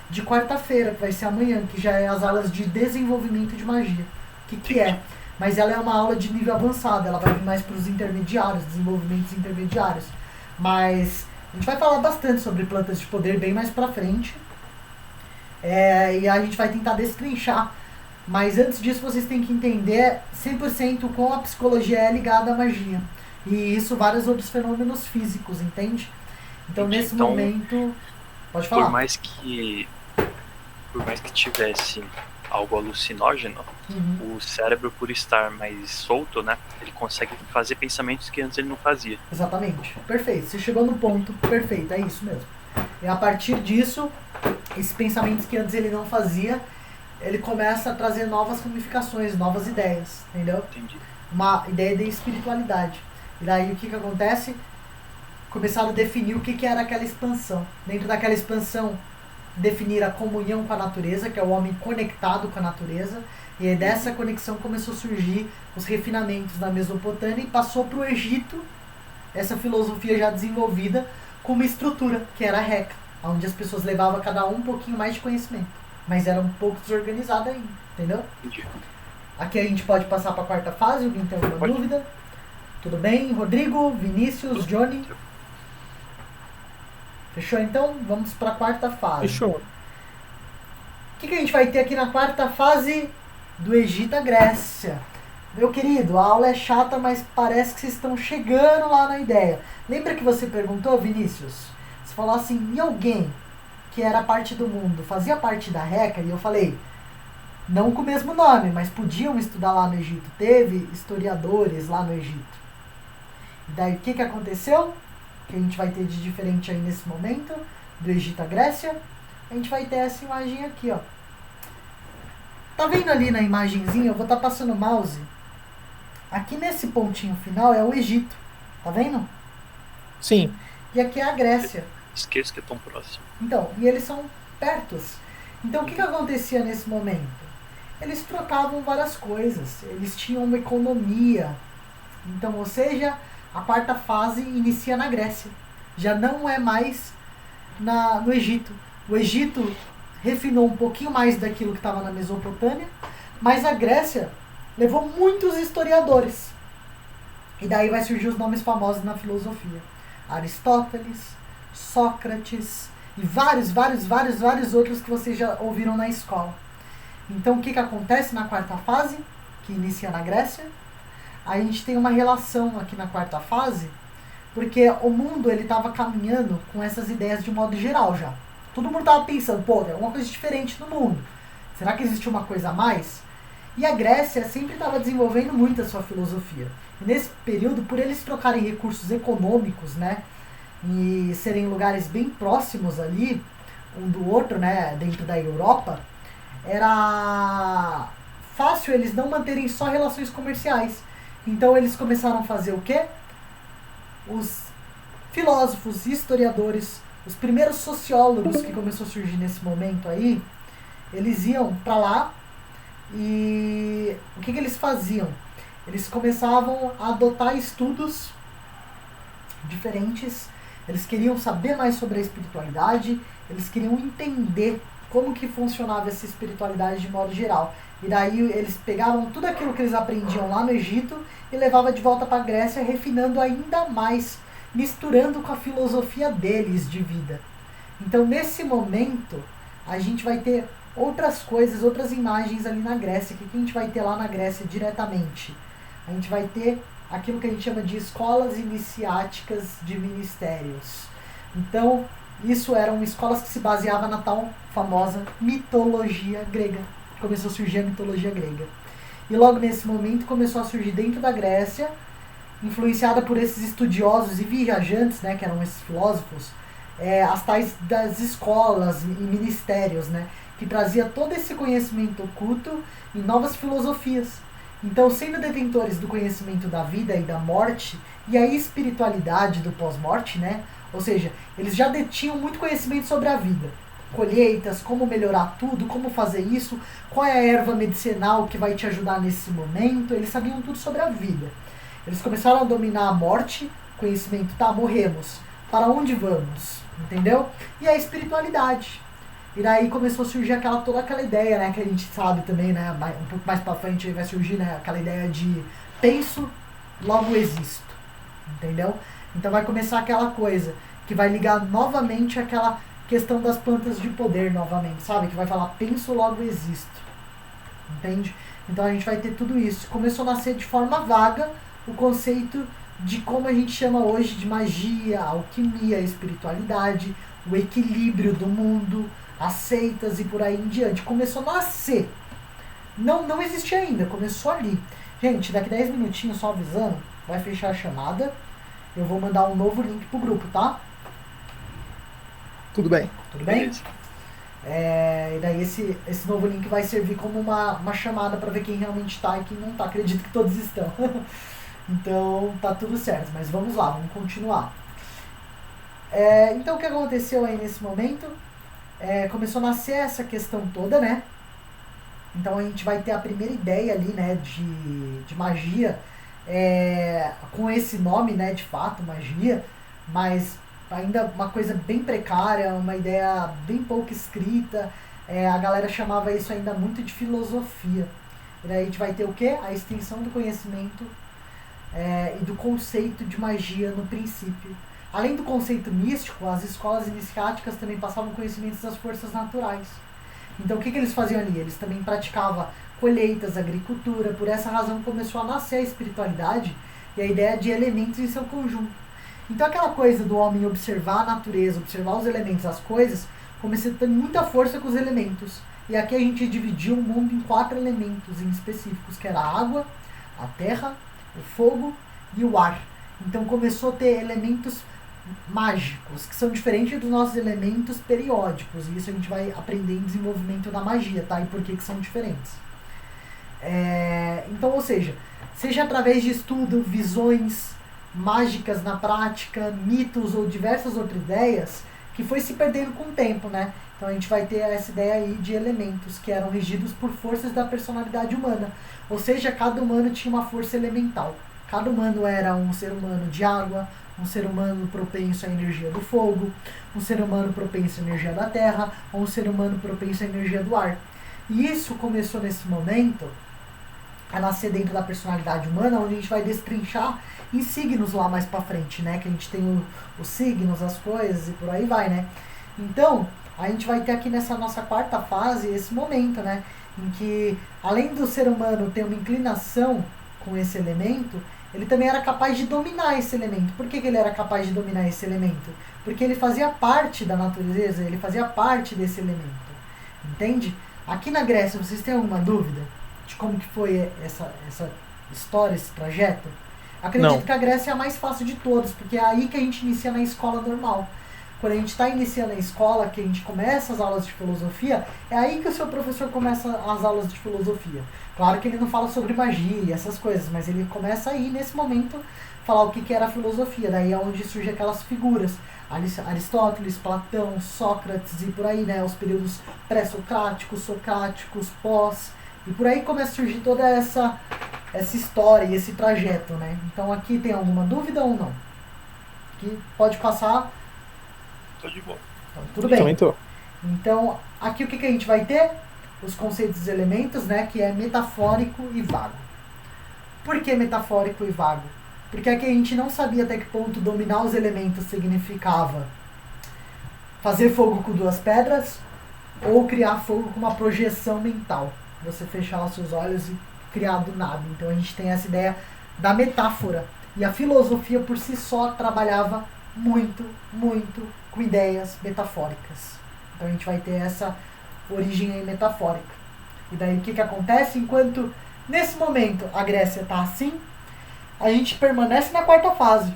de quarta-feira, que vai ser amanhã, que já é as aulas de desenvolvimento de magia. O que é? Mas ela é uma aula de nível avançado, ela vai vir mais para os intermediários, desenvolvimentos intermediários. Mas a gente vai falar bastante sobre plantas de poder bem mais pra frente. E a gente vai tentar destrinchar. Mas antes disso vocês têm que entender 100% como a psicologia é ligada à magia. E isso vários outros fenômenos físicos, entende? Então nesse momento... Pode falar. Por mais que tivesse algo alucinógeno, o cérebro, por estar mais solto, né, ele consegue fazer pensamentos que antes ele não fazia. Exatamente. Perfeito. Você chegou no ponto perfeito. É isso mesmo. E a partir disso, esses pensamentos que antes ele não fazia, ele começa a trazer novas ramificações, novas ideias. Entendeu? Entendi. Uma ideia de espiritualidade. E daí o que acontece? Começaram a definir o que era aquela expansão. Dentro daquela expansão, definir a comunhão com a natureza, que é o homem conectado com a natureza. E aí dessa conexão começou a surgir os refinamentos da Mesopotâmia e passou para o Egito, essa filosofia já desenvolvida, com uma estrutura, que era a Reca, onde as pessoas levavam cada um pouquinho mais de conhecimento. Mas era um pouco desorganizado ainda, entendeu? Entendi. Aqui a gente pode passar para a quarta fase, alguém tem alguma dúvida? Tudo bem? Rodrigo, Vinícius, Johnny? Fechou então? Vamos para a quarta fase. Fechou. O que a gente vai ter aqui na quarta fase do Egito à Grécia? Meu querido, a aula é chata, mas parece que vocês estão chegando lá na ideia. Lembra que você perguntou, Vinícius? Você falou assim, e alguém que era parte do mundo, fazia parte da Reca? E eu falei, não com o mesmo nome, mas podiam estudar lá no Egito. Teve historiadores lá no Egito. E daí o que aconteceu? Que a gente vai ter de diferente aí nesse momento, do Egito à Grécia, a gente vai ter essa imagem aqui, ó. Tá vendo ali na imagenzinha? Eu vou estar passando o mouse. Aqui nesse pontinho final é o Egito, tá vendo? Sim. E aqui é a Grécia. Esqueço que é tão próximo. Então, e eles são pertos. Então o que acontecia nesse momento? Eles trocavam várias coisas, eles tinham uma economia. Então, ou seja, a quarta fase inicia na Grécia. Já não é mais no Egito. O Egito refinou um pouquinho mais daquilo que estava na Mesopotâmia, mas a Grécia levou muitos historiadores. E daí vai surgir os nomes famosos na filosofia. Aristóteles, Sócrates e vários outros que vocês já ouviram na escola. Então o que acontece na quarta fase, que inicia na Grécia? A gente tem uma relação aqui na quarta fase, porque o mundo ele estava caminhando com essas ideias de modo geral já. Todo mundo estava pensando, pô, tem alguma coisa diferente no mundo. Será que existe uma coisa a mais? E a Grécia sempre estava desenvolvendo muito a sua filosofia. E nesse período, por eles trocarem recursos econômicos, né, e serem lugares bem próximos ali, um do outro, né, dentro da Europa, era fácil eles não manterem só relações comerciais. Então eles começaram a fazer o quê? Os filósofos, historiadores, os primeiros sociólogos que começou a surgir nesse momento aí, eles iam para lá e o que eles faziam? Eles começavam a adotar estudos diferentes, eles queriam saber mais sobre a espiritualidade, eles queriam entender como que funcionava essa espiritualidade de modo geral. E daí eles pegavam tudo aquilo que eles aprendiam lá no Egito e levavam de volta para a Grécia, refinando ainda mais, misturando com a filosofia deles de vida. Então nesse momento a gente vai ter outras coisas, outras imagens ali na Grécia. O que a gente vai ter lá na Grécia diretamente? A gente vai ter aquilo que a gente chama de escolas iniciáticas de ministérios. Então isso eram escolas que se baseavam na tal famosa mitologia grega. Começou a surgir a mitologia grega. E logo nesse momento começou a surgir dentro da Grécia influenciada por esses estudiosos e viajantes, né, que eram esses filósofos, as tais das escolas e ministérios, né, que trazia todo esse conhecimento oculto e novas filosofias. Então, sendo detentores do conhecimento da vida e da morte e a espiritualidade do pós-morte, né, ou seja, eles já detinham muito conhecimento sobre a vida. Colheitas, como melhorar tudo, como fazer isso, qual é a erva medicinal que vai te ajudar nesse momento. Eles sabiam tudo sobre a vida. Eles começaram a dominar a morte, conhecimento, tá, morremos, para onde vamos, entendeu? E a espiritualidade. E daí começou a surgir toda aquela ideia, né, que a gente sabe também, né, um pouco mais pra frente vai surgir, né, aquela ideia de penso, logo existo, entendeu? Então vai começar aquela coisa que vai ligar novamente aquela questão das plantas de poder novamente, sabe? Que vai falar penso, logo existo, entende? Então a gente vai ter tudo isso. Começou a nascer de forma vaga o conceito de como a gente chama hoje de magia, alquimia, espiritualidade, o equilíbrio do mundo, as seitas e por aí em diante. Começou a nascer. Não existia ainda, começou ali. Gente, daqui 10 minutinhos, só avisando, vai fechar a chamada. Eu vou mandar um novo link pro grupo, tá? Tudo bem. Tudo bem? E daí esse novo link vai servir como uma chamada para ver quem realmente tá e quem não tá. Acredito que todos estão. Então tá tudo certo, mas vamos lá, vamos continuar. Então o que aconteceu aí nesse momento? Começou a nascer essa questão toda, né? Então a gente vai ter a primeira ideia ali, né, de magia, com esse nome, né, de fato, magia, mas ainda uma coisa bem precária, uma ideia bem pouco escrita. A galera chamava isso ainda muito de filosofia. E daí a gente vai ter o quê? A extensão do conhecimento e do conceito de magia no princípio. Além do conceito místico, as escolas iniciáticas também passavam conhecimentos das forças naturais. Então o que eles faziam ali? Eles também praticavam colheitas, agricultura. Por essa razão começou a nascer a espiritualidade e a ideia de elementos em seu conjunto. Então aquela coisa do homem observar a natureza, observar os elementos, as coisas, começou a ter muita força com os elementos. E aqui a gente dividiu o mundo em 4 elementos em específicos, que era a água, a terra, o fogo e o ar. Então começou a ter elementos mágicos, que são diferentes dos nossos elementos periódicos. E isso a gente vai aprender em desenvolvimento da magia, tá? E por que são diferentes. Então, ou seja através de estudo, visões mágicas na prática, mitos ou diversas outras ideias, que foi se perdendo com o tempo, né? Então a gente vai ter essa ideia aí de elementos que eram regidos por forças da personalidade humana. Ou seja, cada humano tinha uma força elemental. Cada humano era um ser humano de água, um ser humano propenso à energia do fogo, um ser humano propenso à energia da terra, ou um ser humano propenso à energia do ar. E isso começou nesse momento a nascer dentro da personalidade humana, onde a gente vai destrinchar em signos lá mais pra frente, né? Que a gente tem os signos, as coisas e por aí vai, né? Então, a gente vai ter aqui nessa nossa quarta fase esse momento, né? Em que, além do ser humano ter uma inclinação com esse elemento, ele também era capaz de dominar esse elemento. Por que ele era capaz de dominar esse elemento? Porque ele fazia parte da natureza, ele fazia parte desse elemento. Entende? Aqui na Grécia, vocês têm alguma dúvida de como que foi essa história, esse trajeto? Acredito que a Grécia é a mais fácil de todas, porque é aí que a gente inicia na escola normal. Quando a gente está iniciando a escola, que a gente começa as aulas de filosofia, é aí que o seu professor começa as aulas de filosofia. Claro que ele não fala sobre magia e essas coisas, mas ele começa aí, nesse momento, falar o que era a filosofia. Daí é onde surgem aquelas figuras. Aristóteles, Platão, Sócrates e por aí, né? Os períodos pré-socráticos, socráticos, pós. E por aí começa a surgir toda essa história e esse trajeto, né? Então aqui tem alguma dúvida ou não? Aqui pode passar. Tô de boa. Então, tudo bem. Também tô. Então, aqui o que a gente vai ter? Os conceitos dos elementos, né? Que é metafórico e vago. Por que metafórico e vago? Porque aqui a gente não sabia até que ponto dominar os elementos significava fazer fogo com 2 pedras ou criar fogo com uma projeção mental. Você fechar os seus olhos e criar do nada. Então a gente tem essa ideia da metáfora. E a filosofia por si só trabalhava muito, muito com ideias metafóricas. Então a gente vai ter essa origem aí metafórica. E daí o que acontece? Enquanto nesse momento a Grécia está assim, a gente permanece na quarta fase.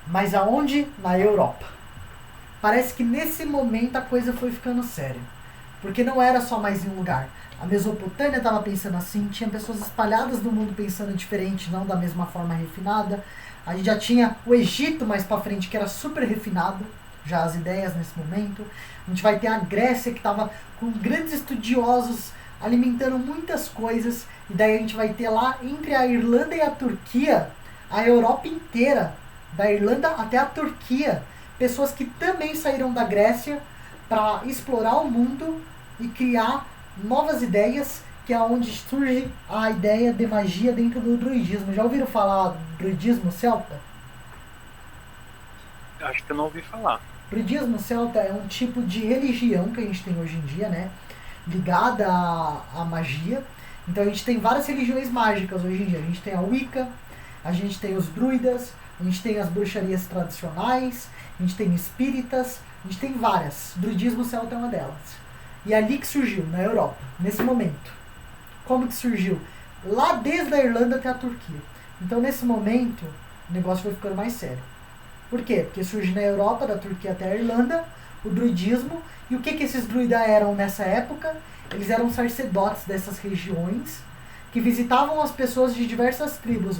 Mas aonde? Na Europa. Parece que nesse momento a coisa foi ficando séria. Porque não era só mais em um lugar. A Mesopotâmia estava pensando assim, tinha pessoas espalhadas no mundo pensando diferente, não da mesma forma refinada. A gente já tinha o Egito mais pra frente, que era super refinado, já as ideias nesse momento. A gente vai ter a Grécia, que estava com grandes estudiosos alimentando muitas coisas. E daí a gente vai ter lá, entre a Irlanda e a Turquia, a Europa inteira, da Irlanda até a Turquia, pessoas que também saíram da Grécia para explorar o mundo e criar novas ideias, que é onde surge a ideia de magia dentro do druidismo. Já ouviram falar do druidismo celta? Acho que eu não ouvi falar. Druidismo celta é um tipo de religião que a gente tem hoje em dia, né? Ligada à magia. Então a gente tem várias religiões mágicas hoje em dia. A gente tem a Wicca, a gente tem os druidas, a gente tem as bruxarias tradicionais, a gente tem espíritas, a gente tem várias. O druidismo celta é uma delas. E é ali que surgiu, na Europa, nesse momento. Como que surgiu? Lá desde a Irlanda até a Turquia. Então nesse momento, o negócio foi ficando mais sério. Por quê? Porque surge na Europa, da Turquia até a Irlanda, o druidismo. E o que esses druidas eram nessa época? Eles eram sacerdotes dessas regiões, que visitavam as pessoas de diversas tribos.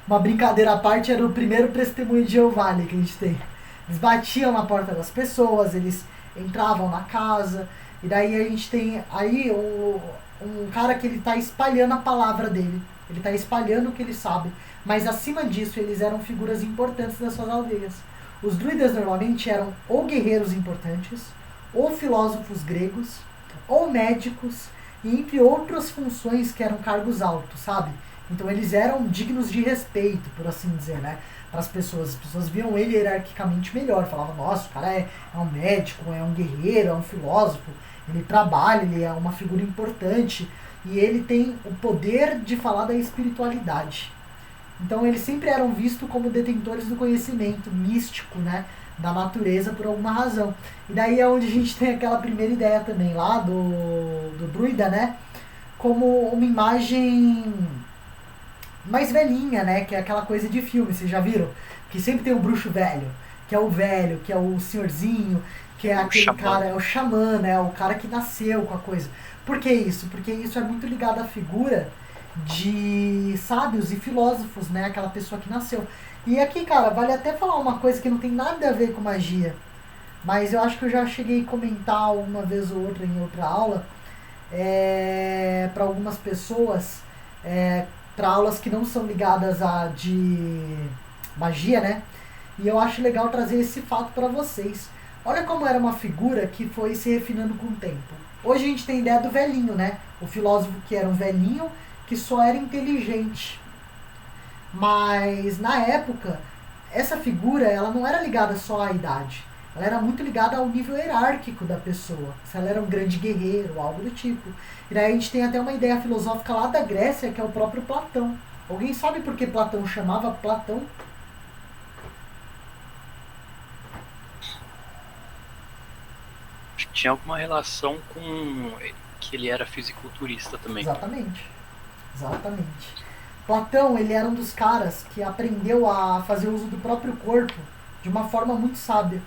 Uma brincadeira à parte era o primeiro testemunho de Jeová que a gente tem. Eles batiam na porta das pessoas, eles entravam na casa, e daí a gente tem aí um cara que ele está espalhando a palavra dele. Ele está espalhando o que ele sabe. Mas acima disso, eles eram figuras importantes das suas aldeias. Os druidas normalmente eram ou guerreiros importantes, ou filósofos gregos, ou médicos, e entre outras funções que eram cargos altos, sabe? Então eles eram dignos de respeito, por assim dizer, né? Para as pessoas. As pessoas viam ele hierarquicamente melhor. Falavam, nossa, o cara é um médico, é um guerreiro, é um filósofo, ele trabalha, ele é uma figura importante, e ele tem o poder de falar da espiritualidade. Então eles sempre eram vistos como detentores do conhecimento místico, né? Da natureza por alguma razão. E daí é onde a gente tem aquela primeira ideia também lá do druida, né? Como uma imagem mais velhinha, né? Que é aquela coisa de filme, vocês já viram? Que sempre tem o bruxo velho, que é o senhorzinho, que é aquele xamã. cara, é o xamã, né? O cara que nasceu com a coisa. Por que isso? Porque isso é muito ligado à figura de sábios e filósofos, né? Aquela pessoa que nasceu. E aqui, cara, vale até falar uma coisa que não tem nada a ver com magia, mas eu acho que eu já cheguei a comentar uma vez ou outra em outra aula, para algumas pessoas, para aulas que não são ligadas a de magia, né? E eu acho legal trazer esse fato para vocês. Olha como era uma figura que foi se refinando com o tempo. Hoje a gente tem a ideia do velhinho, né? O filósofo que era um velhinho que só era inteligente. Mas na época, essa figura ela não era ligada só à idade. Ela era muito ligada ao nível hierárquico da pessoa. Se ela era um grande guerreiro, algo do tipo. E daí a gente tem até uma ideia filosófica lá da Grécia, que é o próprio Platão. Alguém sabe por que Platão chamava Platão? Acho que tinha alguma relação com que ele era fisiculturista também. Exatamente. Exatamente. Platão, ele era um dos caras que aprendeu a fazer uso do próprio corpo de uma forma muito sábia.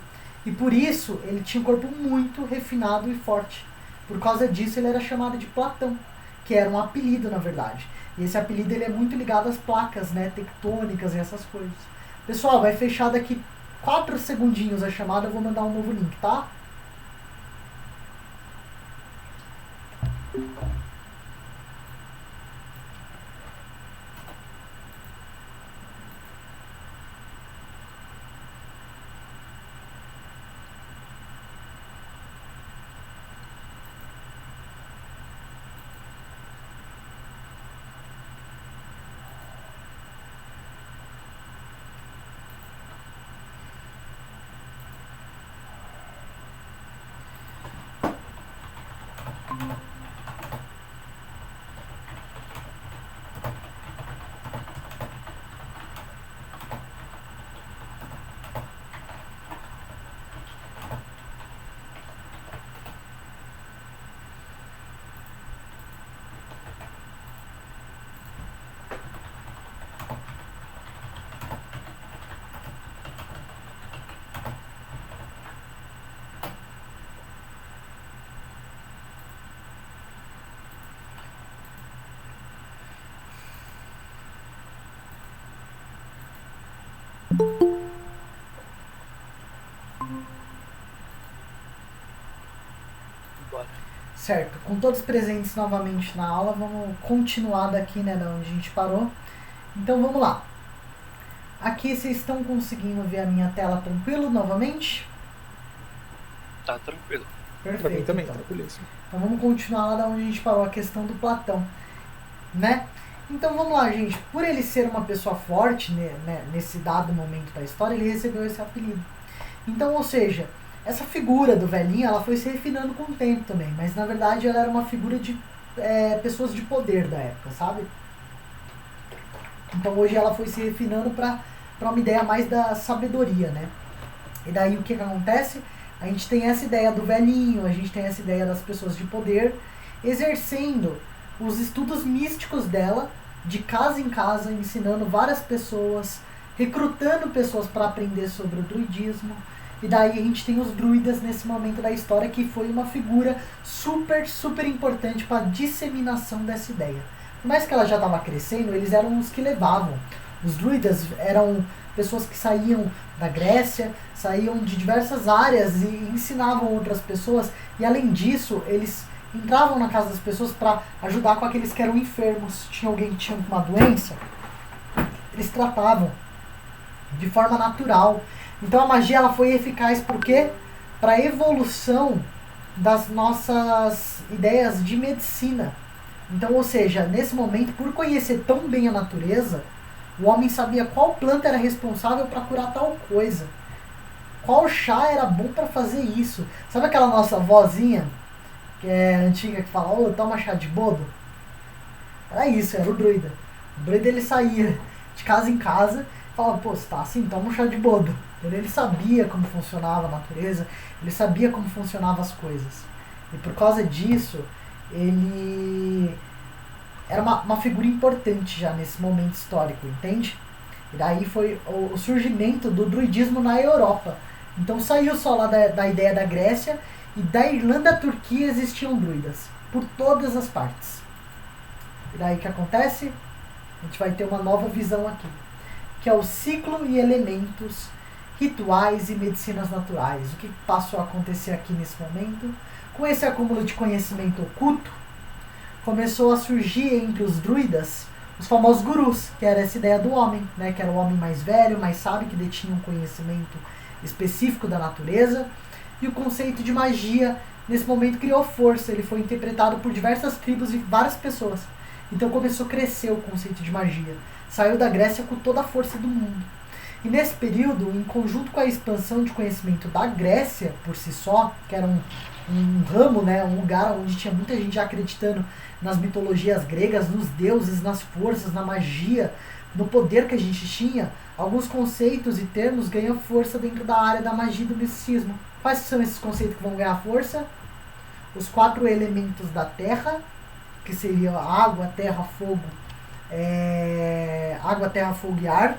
E por isso, ele tinha um corpo muito refinado e forte. Por causa disso, ele era chamado de Platão, que era um apelido, na verdade. E esse apelido ele é muito ligado às placas, né, tectônicas e essas coisas. Pessoal, vai fechar daqui 4 segundinhos a chamada, eu vou mandar um novo link, tá? Bora. Certo, com todos presentes novamente na aula, vamos continuar daqui, né, da onde a gente parou. Então vamos lá. Aqui vocês estão conseguindo ver a minha tela tranquilo novamente? Tá tranquilo. Pra mim Perfeito. também, Então. tranquilíssimo. Então vamos continuar lá da onde a gente parou, a questão do Platão, né? Então vamos lá, gente. Por ele ser uma pessoa forte, né, nesse dado momento da história, ele recebeu esse apelido. Então, ou seja, essa figura do velhinho, ela foi se refinando com o tempo também, mas na verdade ela era uma figura de pessoas de poder da época, sabe? Então hoje ela foi se refinando para uma ideia mais da sabedoria, né? E daí o que acontece? A gente tem essa ideia do velhinho, a gente tem essa ideia das pessoas de poder, exercendo os estudos místicos dela, de casa em casa, ensinando várias pessoas, recrutando pessoas para aprender sobre o druidismo. E daí a gente tem os druidas nesse momento da história, que foi uma figura super, super importante para a disseminação dessa ideia. Por mais que ela já estava crescendo, eles eram os que levavam. Os druidas eram pessoas que saíam da Grécia, saíam de diversas áreas e ensinavam outras pessoas. E além disso, eles entravam na casa das pessoas para ajudar com aqueles que eram enfermos. Tinha alguém que tinha uma doença, eles tratavam de forma natural. Então a magia ela foi eficaz por quê? Para a evolução das nossas ideias de medicina. Então, ou seja, nesse momento, por conhecer tão bem a natureza, o homem sabia qual planta era responsável para curar tal coisa. Qual chá era bom para fazer isso. Sabe aquela nossa vozinha, que é antiga, que fala, ô, toma chá de bodo? Era isso, era o druida. O druida ele saía de casa em casa e falava, pô, você tá assim, toma um chá de bodo. Ele sabia como funcionava a natureza, ele sabia como funcionavam as coisas. E por causa disso, ele era uma figura importante já nesse momento histórico, entende? E daí foi o surgimento do druidismo na Europa. Então saiu só lá da ideia da Grécia, e da Irlanda à Turquia existiam druidas, por todas as partes. E daí o que acontece? A gente vai ter uma nova visão aqui, que é o ciclo e elementos, rituais e medicinas naturais. O que passou a acontecer aqui nesse momento? Com esse acúmulo de conhecimento oculto, começou a surgir entre os druidas os famosos gurus, que era essa ideia do homem, né? Que era o homem mais velho, mais sábio, que detinha um conhecimento específico da natureza. E o conceito de magia, nesse momento, criou força. Ele foi interpretado por diversas tribos e várias pessoas. Então começou a crescer o conceito de magia. Saiu da Grécia com toda a força do mundo. E nesse período, em conjunto com a expansão de conhecimento da Grécia por si só, que era um ramo, né, um lugar onde tinha muita gente já acreditando nas mitologias gregas, nos deuses, nas forças, na magia, no poder que a gente tinha, alguns conceitos e termos ganham força dentro da área da magia e do misticismo. Quais são esses conceitos que vão ganhar força? Os 4 elementos da terra, que seriam água, terra, fogo, água, terra, fogo e ar.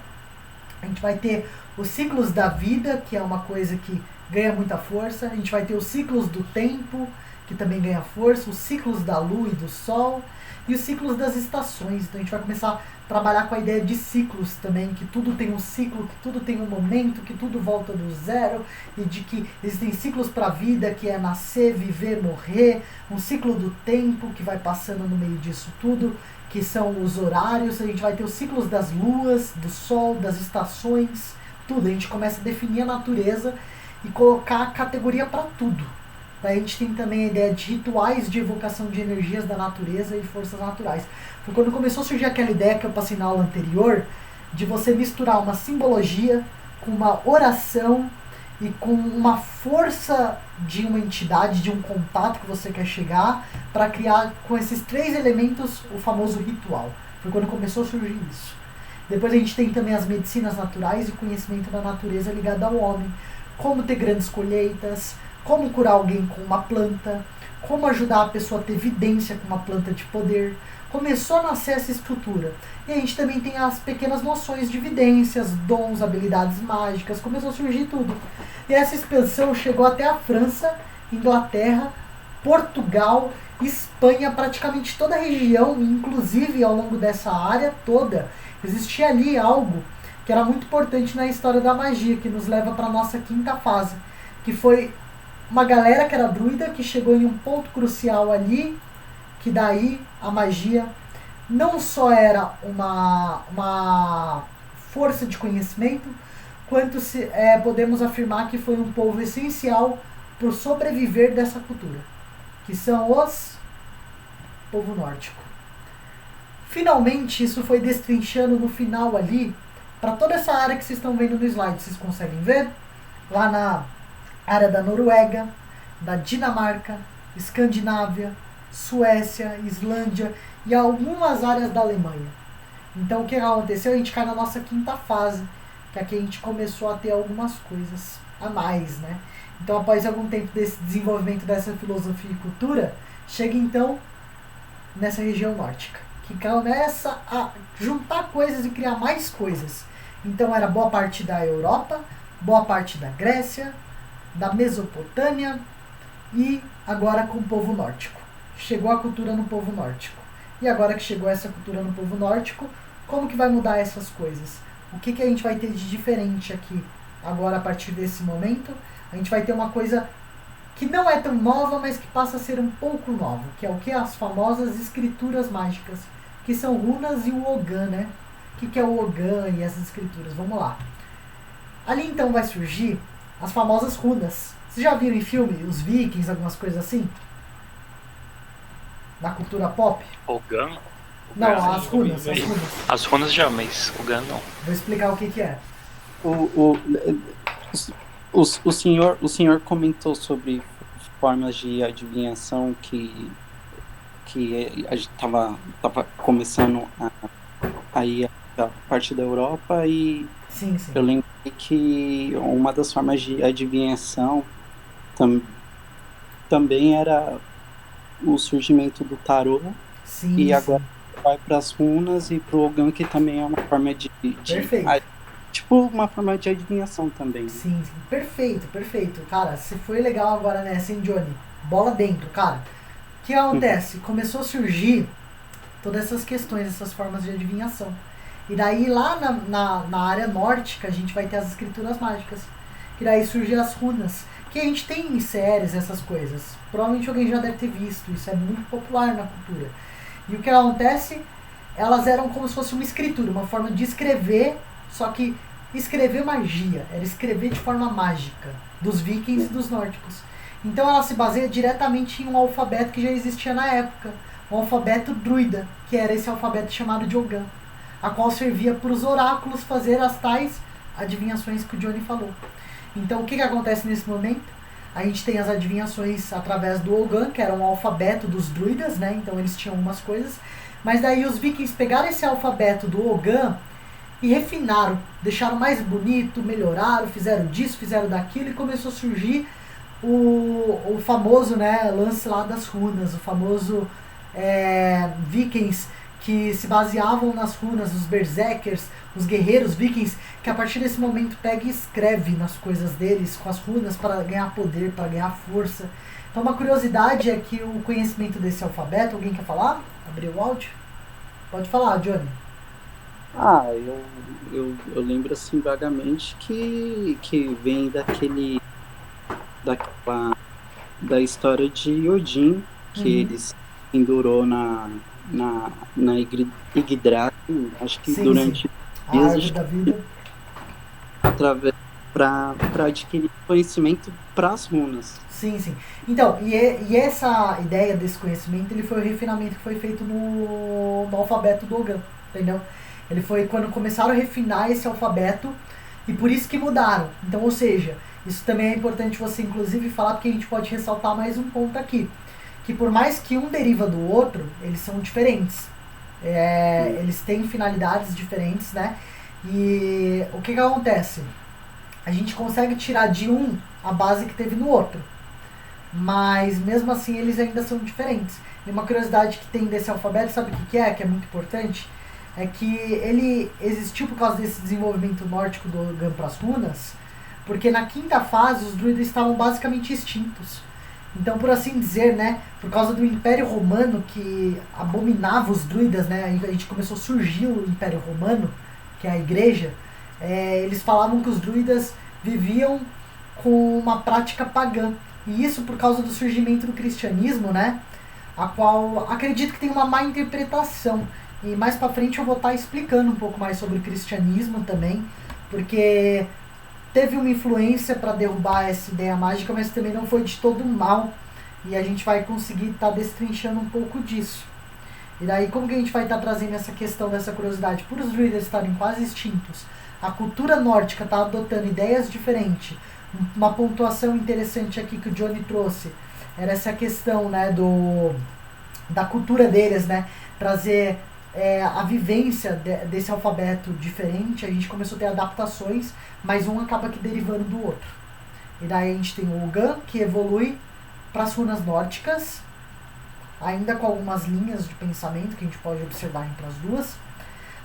A gente vai ter os ciclos da vida, que é uma coisa que ganha muita força. A gente vai ter os ciclos do tempo, que também ganha força. Os ciclos da lua e do sol. E os ciclos das estações. Então a gente vai começar a trabalhar com a ideia de ciclos também. Que tudo tem um ciclo, que tudo tem um momento, que tudo volta do zero. E de que existem ciclos para a vida, que é nascer, viver, morrer. Um ciclo do tempo, que vai passando no meio disso tudo, que são os horários. A gente vai ter os ciclos das luas, do sol, das estações, tudo. A gente começa a definir a natureza e colocar categoria para tudo. Daí a gente tem também a ideia de rituais de evocação de energias da natureza e forças naturais. Foi quando começou a surgir aquela ideia que eu passei na aula anterior, de você misturar uma simbologia com uma oração e com uma força de uma entidade, de um contato que você quer chegar, para criar com esses 3 elementos o famoso ritual. Foi quando começou a surgir isso. Depois a gente tem também as medicinas naturais e o conhecimento da natureza ligado ao homem. Como ter grandes colheitas, como curar alguém com uma planta, como ajudar a pessoa a ter evidência com uma planta de poder. Começou a nascer essa estrutura. E a gente também tem as pequenas noções de evidências, dons, habilidades mágicas, começou a surgir tudo. E essa expansão chegou até a França, Inglaterra, Portugal, Espanha, praticamente toda a região, inclusive ao longo dessa área toda, existia ali algo que era muito importante na história da magia, que nos leva para a nossa quinta fase, que foi uma galera que era druida, que chegou em um ponto crucial ali, que daí a magia não só era uma força de conhecimento, quanto podemos afirmar que foi um povo essencial para o sobreviver dessa cultura, que são os povo nórdico. Finalmente, isso foi destrinchando no final ali, para toda essa área que vocês estão vendo no slide. Vocês conseguem ver? Lá na área da Noruega, da Dinamarca, Escandinávia, Suécia, Islândia e algumas áreas da Alemanha. Então o que aconteceu? A gente cai na nossa quinta fase, que aqui a gente começou a ter algumas coisas a mais, né? Então após algum tempo desse desenvolvimento dessa filosofia e cultura, chega então nessa região nórdica, que começa a juntar coisas e criar mais coisas. Então era boa parte da Europa, boa parte da Grécia, da Mesopotâmia e agora com o povo nórdico. Chegou a cultura no povo nórdico. E agora que chegou essa cultura no povo nórdico, como que vai mudar essas coisas? O que a gente vai ter de diferente aqui agora a partir desse momento? A gente vai ter uma coisa que não é tão nova, mas que passa a ser um pouco nova, que é o que? As famosas escrituras mágicas, que são runas e o Ogan, né? O que é o Ogan e essas escrituras? Vamos lá. Ali então vai surgir as famosas runas. Vocês já viram em filme os vikings, algumas coisas assim? Na cultura pop? Ogan? Não, as runas. As runas já, mas Ogan não. Vou explicar o que é. O senhor comentou sobre formas de adivinhação que a gente tava começando a ir a parte da Europa e sim. Eu lembrei que uma das formas de adivinhação também era o surgimento do tarô. Sim, e agora vai para as runas e para o Ogan, que também é uma forma de tipo uma forma de adivinhação também. Sim, perfeito. Cara, você foi legal agora nessa, hein, Johnny? Bola dentro, cara. O que acontece? Começou a surgir todas essas questões, essas formas de adivinhação. E daí lá na área nórdica a gente vai ter as escrituras mágicas. Que daí surgem as runas. Que a gente tem em séries essas coisas. Provavelmente alguém já deve ter visto. Isso é muito popular na cultura. E o que acontece? Elas eram como se fosse uma escritura, uma forma de escrever, só que escrever magia. Era escrever de forma mágica. Dos vikings e dos nórdicos. Então ela se baseia diretamente em um alfabeto que já existia na época. O alfabeto druida, que era esse alfabeto chamado de Ogan, a qual servia para os oráculos fazer as tais adivinhações que o Johnny falou. Então o que acontece nesse momento? A gente tem as adivinhações através do Ogan, que era um alfabeto dos druidas, né? Então eles tinham algumas coisas. Mas daí os vikings pegaram esse alfabeto do Ogan e refinaram, deixaram mais bonito, melhoraram, fizeram disso, fizeram daquilo, e começou a surgir o famoso, né, lance lá das runas, o famoso vikings que se baseavam nas runas, os berserkers, os guerreiros vikings, que a partir desse momento pega e escreve nas coisas deles com as runas para ganhar poder, para ganhar força. Então uma curiosidade é que o conhecimento desse alfabeto, alguém quer falar? Abrir o áudio? Pode falar, Johnny. Eu lembro assim vagamente que vem da história de Odin, que ele se pendurou na Yggdrasil, acho que durante a árvore da vida, através para adquirir conhecimento para as runas. Sim. Então, e essa ideia desse conhecimento, ele foi o refinamento que foi feito no alfabeto do Ogan, entendeu? Ele foi quando começaram a refinar esse alfabeto, e por isso que mudaram. Então, ou seja, isso também é importante você inclusive falar, porque a gente pode ressaltar mais um ponto aqui, que por mais que um deriva do outro, eles são diferentes. Eles têm finalidades diferentes, né? E o que acontece? A gente consegue tirar de um a base que teve no outro, mas mesmo assim eles ainda são diferentes. E uma curiosidade que tem desse alfabeto, sabe o que é muito importante? É que ele existiu por causa desse desenvolvimento nórdico do Ogan para as runas, porque na quinta fase os druidas estavam basicamente extintos. Então, por assim dizer, né, por causa do Império Romano que abominava os druidas, né, a gente começou a surgir o Império Romano, que é a igreja, eles falavam que os druidas viviam com uma prática pagã. E isso por causa do surgimento do cristianismo, né? A qual acredito que tem uma má interpretação. E mais pra frente eu vou estar explicando um pouco mais sobre o cristianismo também, porque teve uma influência para derrubar essa ideia mágica, mas também não foi de todo mal. E a gente vai conseguir estar destrinchando um pouco disso. E daí como que a gente vai estar trazendo essa questão dessa curiosidade? Por os druidas estarem quase extintos, a cultura nórdica está adotando ideias diferentes. Uma pontuação interessante aqui que o Johnny trouxe era essa questão, né, da cultura deles, né, trazer a vivência desse alfabeto diferente. A gente começou a ter adaptações, mas um acaba que derivando do outro. E daí a gente tem o Ugan, que evolui para as runas nórdicas, ainda com algumas linhas de pensamento que a gente pode observar entre as duas,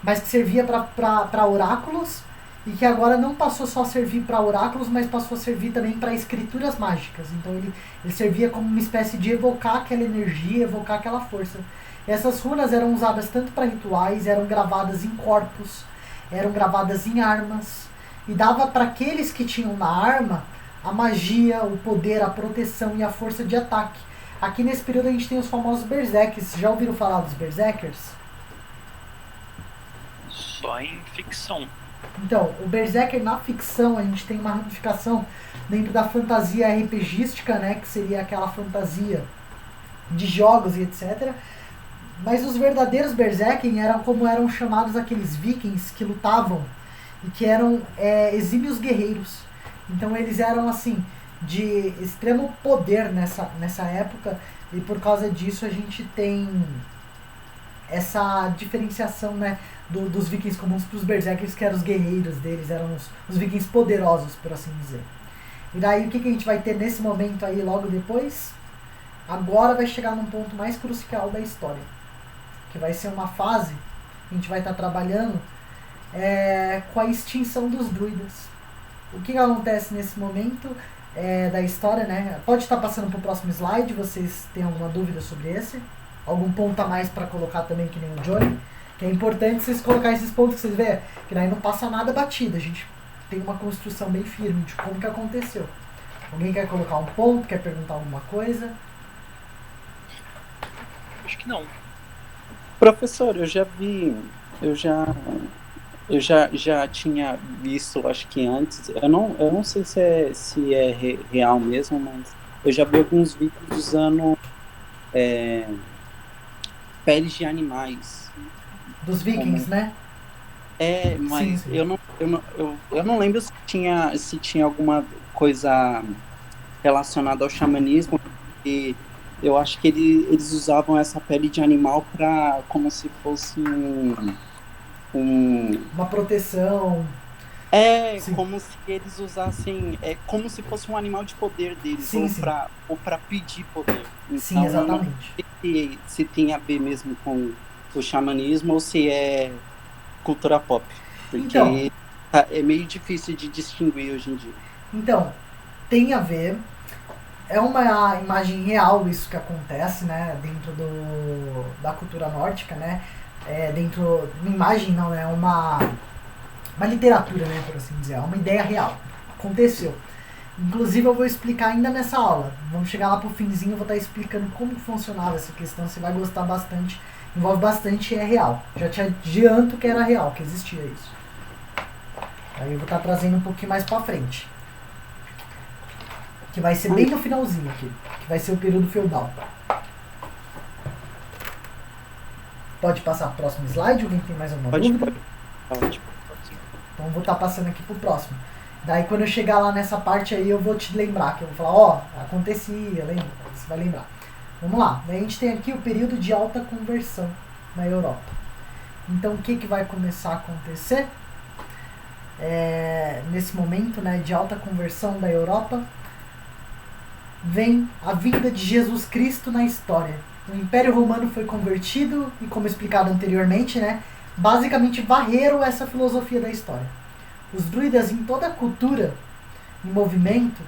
mas que servia para oráculos, e que agora não passou só a servir para oráculos, mas passou a servir também para escrituras mágicas. Então ele servia como uma espécie de evocar aquela energia, evocar aquela força. Essas runas eram usadas tanto para rituais, eram gravadas em corpos, eram gravadas em armas, e dava para aqueles que tinham na arma a magia, o poder, a proteção e a força de ataque. Aqui nesse período a gente tem os famosos berserkers. Já ouviram falar dos berserkers? Só em ficção. Então, o berserker na ficção, a gente tem uma ramificação dentro da fantasia RPGística, né, que seria aquela fantasia de jogos e etc. Mas os verdadeiros berserker eram como eram chamados aqueles vikings que lutavam e que eram exímios guerreiros. Então eles eram assim de extremo poder nessa época, e por causa disso a gente tem essa diferenciação, né, dos vikings comuns para os berserkers, que eram os guerreiros deles, eram os vikings poderosos, por assim dizer. E daí o que a gente vai ter nesse momento aí logo depois? Agora vai chegar num ponto mais crucial da história, que vai ser uma fase que a gente vai estar trabalhando com a extinção dos druidas. O que acontece nesse momento da história, né? Pode estar passando para o próximo slide, vocês têm alguma dúvida sobre esse? Algum ponto a mais para colocar também, que nem o Johnny? Que é importante vocês colocarem esses pontos que vocês veem, que daí não passa nada batido, a gente tem uma construção bem firme de como que aconteceu. Alguém quer colocar um ponto, quer perguntar alguma coisa? Acho que não. Professor, eu já tinha visto, acho que antes, eu não sei se é real mesmo, mas eu já vi alguns vídeos usando peles de animais. Dos vikings, né? Mas sim. eu não lembro se tinha alguma coisa relacionada ao xamanismo, porque eu acho que eles usavam essa pele de animal como se fosse uma proteção. Sim. Como se eles usassem, como se fosse um animal de poder deles, sim. ou para pedir poder. Então, sim, exatamente. Eu não sei se tem a ver mesmo com o xamanismo ou se é cultura pop, porque então, é meio difícil de distinguir hoje em dia. Então, tem a ver. É uma imagem real isso que acontece, né, dentro da cultura nórdica, né? Uma imagem não, é uma literatura, né, por assim dizer, é uma ideia real. Aconteceu. Inclusive eu vou explicar ainda nessa aula. Vamos chegar lá pro finzinho, eu vou estar explicando como funcionava essa questão, você vai gostar bastante. Envolve bastante e é real. Já te adianto que era real, que existia isso. Aí eu vou estar trazendo um pouquinho mais pra frente. Que vai ser bem no finalzinho aqui. Que vai ser o período feudal. Pode passar pro próximo slide? Alguém tem mais alguma dúvida? Pode. Então eu vou estar passando aqui pro próximo. Daí quando eu chegar lá nessa parte aí eu vou te lembrar. Que eu vou falar, acontecia, lembra? Você vai lembrar. Vamos lá. Daí a gente tem aqui o período de alta conversão na Europa. Então o que vai começar a acontecer? Nesse momento, né, de alta conversão da Europa, vem a vinda de Jesus Cristo na história. O Império Romano foi convertido e, como explicado anteriormente, né, basicamente varreram essa filosofia da história. Os druidas em toda a cultura, em movimento,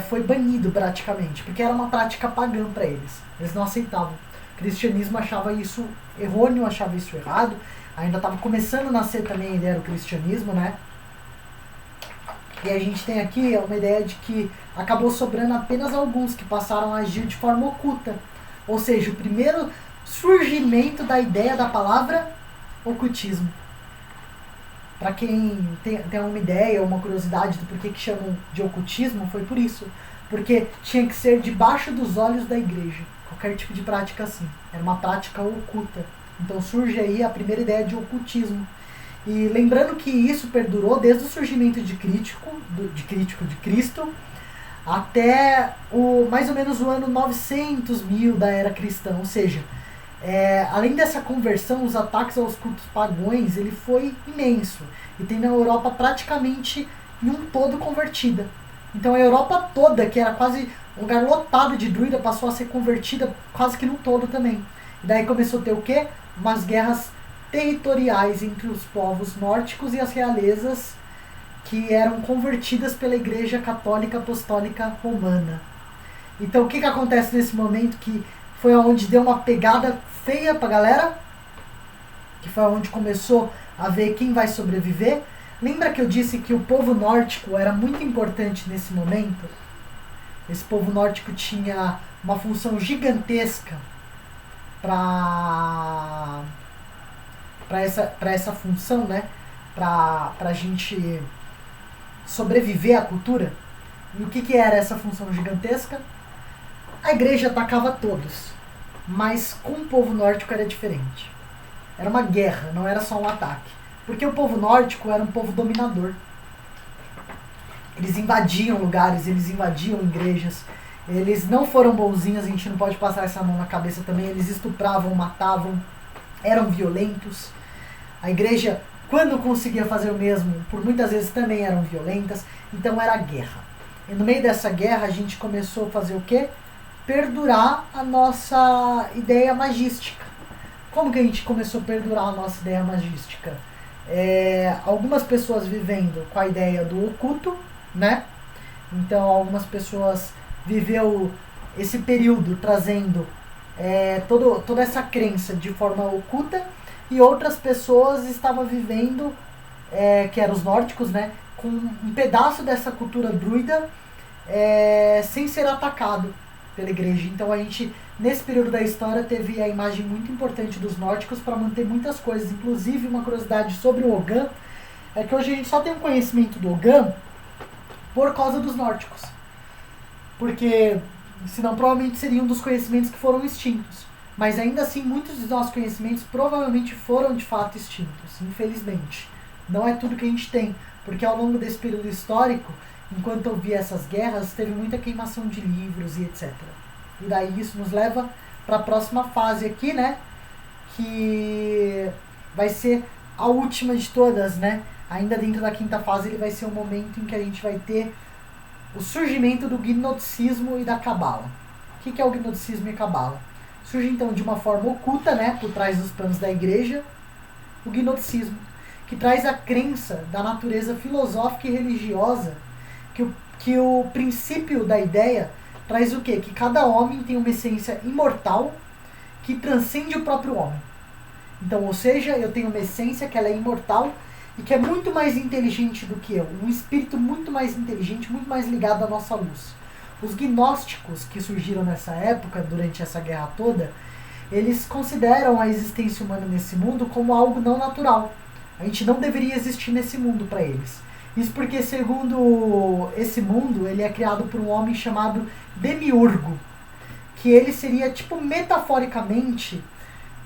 foi banido praticamente, porque era uma prática pagã para eles. Eles não aceitavam. O cristianismo achava isso errôneo, achava isso errado, ainda estava começando a nascer também a ideia do cristianismo, né? E a gente tem aqui uma ideia de que acabou sobrando apenas alguns que passaram a agir de forma oculta. Ou seja, o primeiro surgimento da ideia da palavra ocultismo. Para quem tem uma ideia ou uma curiosidade do porquê que chamam de ocultismo, foi por isso. Porque tinha que ser debaixo dos olhos da igreja. Qualquer tipo de prática assim. Era uma prática oculta. Então surge aí a primeira ideia de ocultismo. E lembrando que isso perdurou desde o surgimento de Cristo até mais ou menos o ano 900.000 da era cristã. Ou seja, além dessa conversão, os ataques aos cultos pagãos, ele foi imenso. E tem na Europa praticamente em um todo convertida. Então a Europa toda, que era quase um lugar lotado de druida, passou a ser convertida quase que num todo também. E daí começou a ter o quê? Umas guerras territoriais entre os povos nórdicos e as realezas que eram convertidas pela Igreja Católica Apostólica Romana. Então o que acontece nesse momento, que foi onde deu uma pegada feia pra galera, que foi onde começou a ver quem vai sobreviver? Lembra que eu disse que o povo nórdico era muito importante nesse momento? Esse povo nórdico tinha uma função gigantesca para essa função, né? Para a gente sobreviver à cultura. E o que era essa função gigantesca? A igreja atacava todos, mas com o povo nórdico era diferente. Era uma guerra, não era só um ataque. Porque o povo nórdico era um povo dominador. Eles invadiam lugares, eles invadiam igrejas. Eles não foram bonzinhos, a gente não pode passar essa mão na cabeça também. Eles estupravam, matavam, eram violentos. A igreja, quando conseguia fazer o mesmo, por muitas vezes também eram violentas. Então era guerra. E no meio dessa guerra a gente começou a fazer o quê? Perdurar a nossa ideia magística. Como que a gente começou a perdurar a nossa ideia magística? Algumas pessoas vivendo com a ideia do oculto, né? Então algumas pessoas viveu esse período trazendo toda essa crença de forma oculta, e outras pessoas estavam vivendo, que eram os nórdicos, né? Com um pedaço dessa cultura druida sem ser atacado pela igreja. Então a gente, nesse período da história, teve a imagem muito importante dos nórdicos para manter muitas coisas. Inclusive, uma curiosidade sobre o Ogã é que hoje a gente só tem um conhecimento do Ogã por causa dos nórdicos. Porque senão provavelmente seriam dos conhecimentos que foram extintos. Mas ainda assim, muitos dos nossos conhecimentos provavelmente foram de fato extintos, infelizmente. Não é tudo que a gente tem, porque ao longo desse período histórico, enquanto havia essas guerras, teve muita queimação de livros e etc. E daí isso nos leva para a próxima fase aqui, né? Que vai ser a última de todas, né? Ainda dentro da quinta fase, ele vai ser o momento em que a gente vai ter o surgimento do gnosticismo e da cabala. O que é o gnosticismo e a cabala? Surge então de uma forma oculta, né? Por trás dos planos da igreja, o gnosticismo, que traz a crença da natureza filosófica e religiosa, que o princípio da ideia traz o quê? Que cada homem tem uma essência imortal que transcende o próprio homem. Então, ou seja, eu tenho uma essência que ela é imortal e que é muito mais inteligente do que eu. Um espírito muito mais inteligente, muito mais ligado à nossa luz. Os gnósticos que surgiram nessa época, durante essa guerra toda, eles consideram a existência humana nesse mundo como algo não natural. A gente não deveria existir nesse mundo para eles. Isso porque, segundo esse mundo, ele é criado por um homem chamado Demiurgo, que ele seria, tipo, metaforicamente,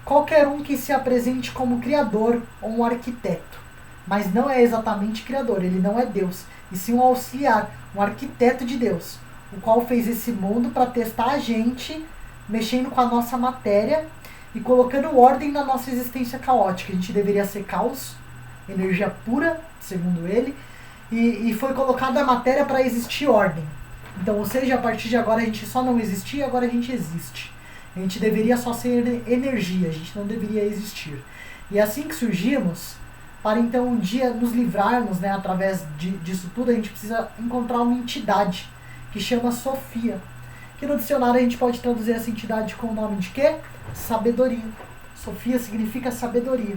qualquer um que se apresente como criador ou um arquiteto. Mas não é exatamente criador, ele não é Deus, e sim um auxiliar, um arquiteto de Deus, o qual fez esse mundo para testar a gente, mexendo com a nossa matéria e colocando ordem na nossa existência caótica. A gente deveria ser caos, energia pura, segundo ele, e foi colocada a matéria para existir ordem. Então, ou seja, a partir de agora a gente só não existia, agora a gente existe. A gente deveria só ser energia, a gente não deveria existir. E assim que surgimos, para então um dia nos livrarmos, né, através disso tudo, a gente precisa encontrar uma entidade que chama Sofia, que no dicionário a gente pode traduzir essa entidade com o nome de quê? Sabedoria. Sofia significa sabedoria.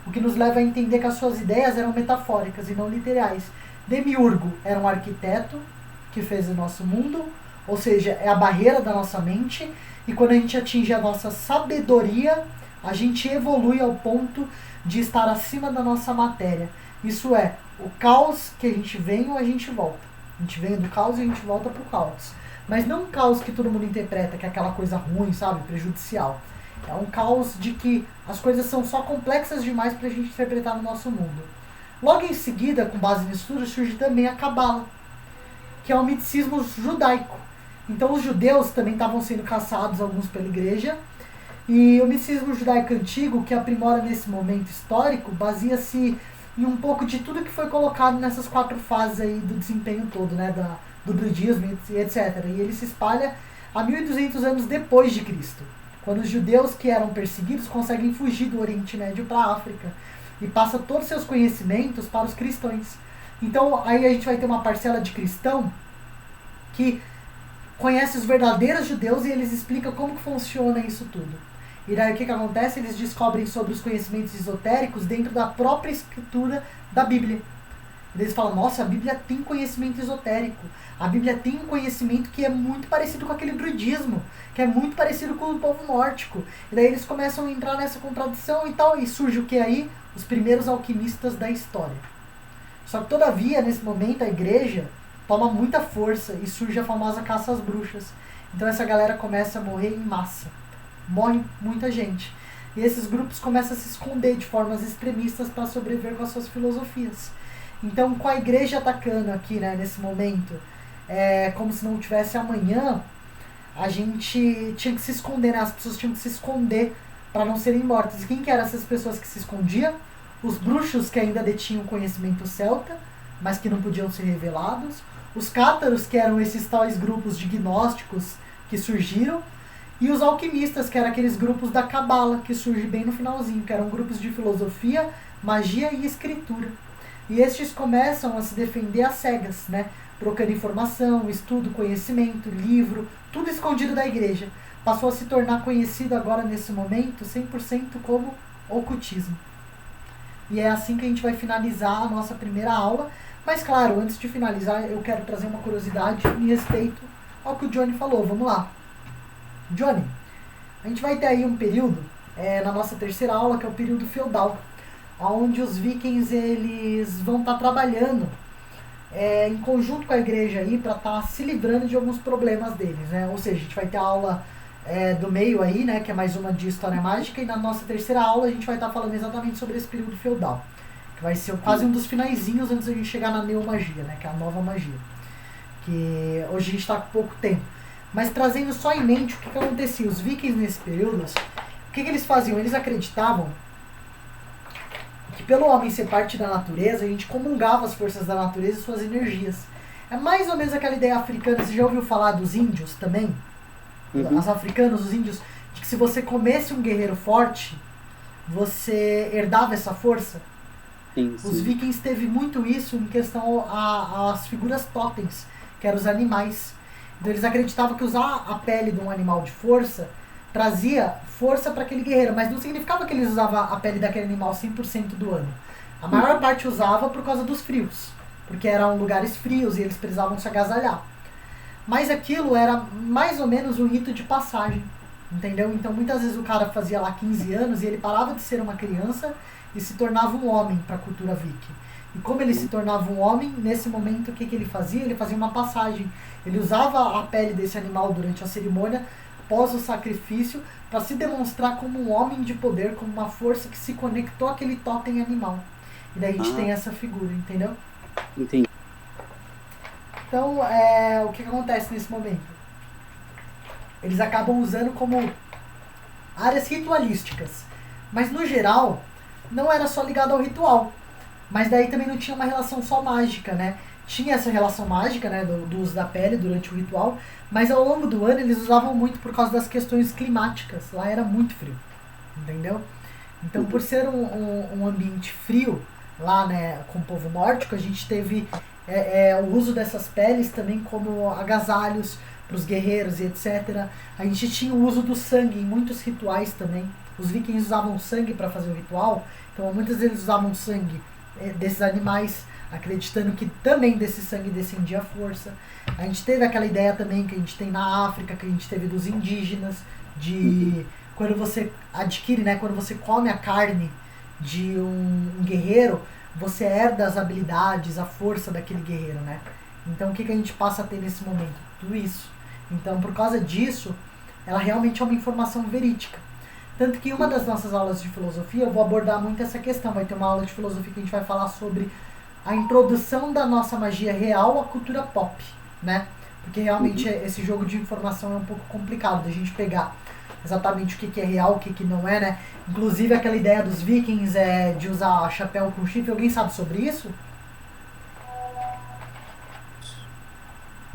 o que nos leva a entender que as suas ideias eram metafóricas e não literais. Demiurgo era um arquiteto que fez o nosso mundo, ou seja, é a barreira da nossa mente, e quando a gente atinge a nossa sabedoria, a gente evolui ao ponto de estar acima da nossa matéria. Isso é, o caos que a gente vem ou a gente volta. A gente vem do caos e a gente volta pro caos. Mas não um caos que todo mundo interpreta, que é aquela coisa ruim, sabe, prejudicial. É um caos de que as coisas são só complexas demais pra gente interpretar no nosso mundo. Logo em seguida, com base nisso tudo, surge também a Cabala, que é o misticismo judaico. Então os judeus também estavam sendo caçados, alguns pela igreja, e o misticismo judaico antigo, que aprimora nesse momento histórico, baseia-se em um pouco de tudo que foi colocado nessas 4 fases aí do desempenho todo, né, do budismo e etc. E ele se espalha a 1200 anos depois de Cristo, quando os judeus que eram perseguidos conseguem fugir do Oriente Médio para a África e passa todos os seus conhecimentos para os cristãos. Então aí a gente vai ter uma parcela de cristão que conhece os verdadeiros judeus e eles explicam como que funciona isso tudo. E daí o que acontece? Eles descobrem sobre os conhecimentos esotéricos dentro da própria escritura da Bíblia. Eles falam, nossa, a Bíblia tem conhecimento esotérico. A Bíblia tem um conhecimento que é muito parecido com aquele druidismo, que é muito parecido com o povo nórdico. E daí eles começam a entrar nessa contradição e tal, e surge o que aí? Os primeiros alquimistas da história. Só que todavia, nesse momento, a igreja toma muita força e surge a famosa caça às bruxas. Então essa galera começa a morrer em massa. Morre muita gente. E esses grupos começam a se esconder de formas extremistas para sobreviver com as suas filosofias. Então, com a igreja atacando aqui, né, nesse momento, como se não tivesse amanhã, a gente tinha que se esconder, né? As pessoas tinham que se esconder para não serem mortas. E quem que eram essas pessoas que se escondiam? Os bruxos que ainda detinham conhecimento celta, mas que não podiam ser revelados. Os cátaros, que eram esses tais grupos de gnósticos que surgiram. E os alquimistas, que eram aqueles grupos da Cabala, que surgem bem no finalzinho, que eram grupos de filosofia, magia e escritura. E estes começam a se defender às cegas, né? Trocando informação, estudo, conhecimento, livro, tudo escondido da igreja. Passou a se tornar conhecido agora, nesse momento, 100% como ocultismo. E é assim que a gente vai finalizar a nossa primeira aula. Mas claro, antes de finalizar, eu quero trazer uma curiosidade em respeito ao que o Johnny falou. Vamos lá. Johnny, a gente vai ter aí um período, na nossa terceira aula, que é o período feudal, onde os vikings eles vão estar trabalhando em conjunto com a igreja aí para estar se livrando de alguns problemas deles, né? Ou seja, a gente vai ter a aula do meio aí, né, que é mais uma de história mágica, e na nossa terceira aula a gente vai estar falando exatamente sobre esse período feudal, que vai ser quase um dos finaizinhos antes da gente chegar na neomagia, né, que é a nova magia, que hoje a gente está com pouco tempo. Mas trazendo só em mente o que acontecia. Os vikings nesse período, o que eles faziam? Eles acreditavam que pelo homem ser parte da natureza, a gente comungava as forças da natureza e suas energias. É mais ou menos aquela ideia africana. Você já ouviu falar dos índios também? Uhum. Os africanos, os índios, de que se você comesse um guerreiro forte, você herdava essa força? Sim, sim. Os vikings teve muito isso em questão às figuras totens, que eram os animais. Então eles acreditavam que usar a pele de um animal de força trazia força para aquele guerreiro, mas não significava que eles usavam a pele daquele animal 100% do ano. A maior parte usava por causa dos frios, porque eram lugares frios e eles precisavam se agasalhar. Mas aquilo era mais ou menos um rito de passagem, entendeu? Então muitas vezes o cara fazia lá 15 anos e ele parava de ser uma criança e se tornava um homem para a cultura viking. E como ele se tornava um homem, nesse momento o que ele fazia? Ele fazia uma passagem. Ele usava a pele desse animal durante a cerimônia, após o sacrifício, para se demonstrar como um homem de poder, como uma força que se conectou àquele totem animal. E daí a gente tem essa figura, entendeu? Entendi. Então, o que acontece nesse momento? Eles acabam usando como áreas ritualísticas. Mas, no geral, não era só ligado ao ritual. Mas daí também não tinha uma relação só mágica, né? Tinha essa relação mágica, né, do uso da pele durante o ritual, mas ao longo do ano eles usavam muito por causa das questões climáticas. Lá era muito frio, entendeu? Então, por ser um ambiente frio, lá, né, com o povo nórdico, a gente teve o uso dessas peles também como agasalhos para os guerreiros e etc. A gente tinha o uso do sangue em muitos rituais também. os vikings usavam sangue para fazer o ritual, então muitas vezes eles usavam sangue desses animais, acreditando que também desse sangue descendia a força. A gente teve aquela ideia também que a gente tem na África, que a gente teve dos indígenas, de quando você adquire, né, quando você come a carne de um guerreiro, você herda as habilidades, a força daquele guerreiro, né? Então o que a gente passa a ter nesse momento? Tudo isso. Então por causa disso, ela realmente é uma informação verídica. Tanto que em uma das nossas aulas de filosofia eu vou abordar muito essa questão. Vai ter uma aula de filosofia que a gente vai falar sobre a introdução da nossa magia real à cultura pop, né? Porque realmente esse jogo de informação é um pouco complicado da gente pegar exatamente o que é real, o que não é, né? Inclusive aquela ideia dos vikings de usar chapéu com chifre. Alguém sabe sobre isso?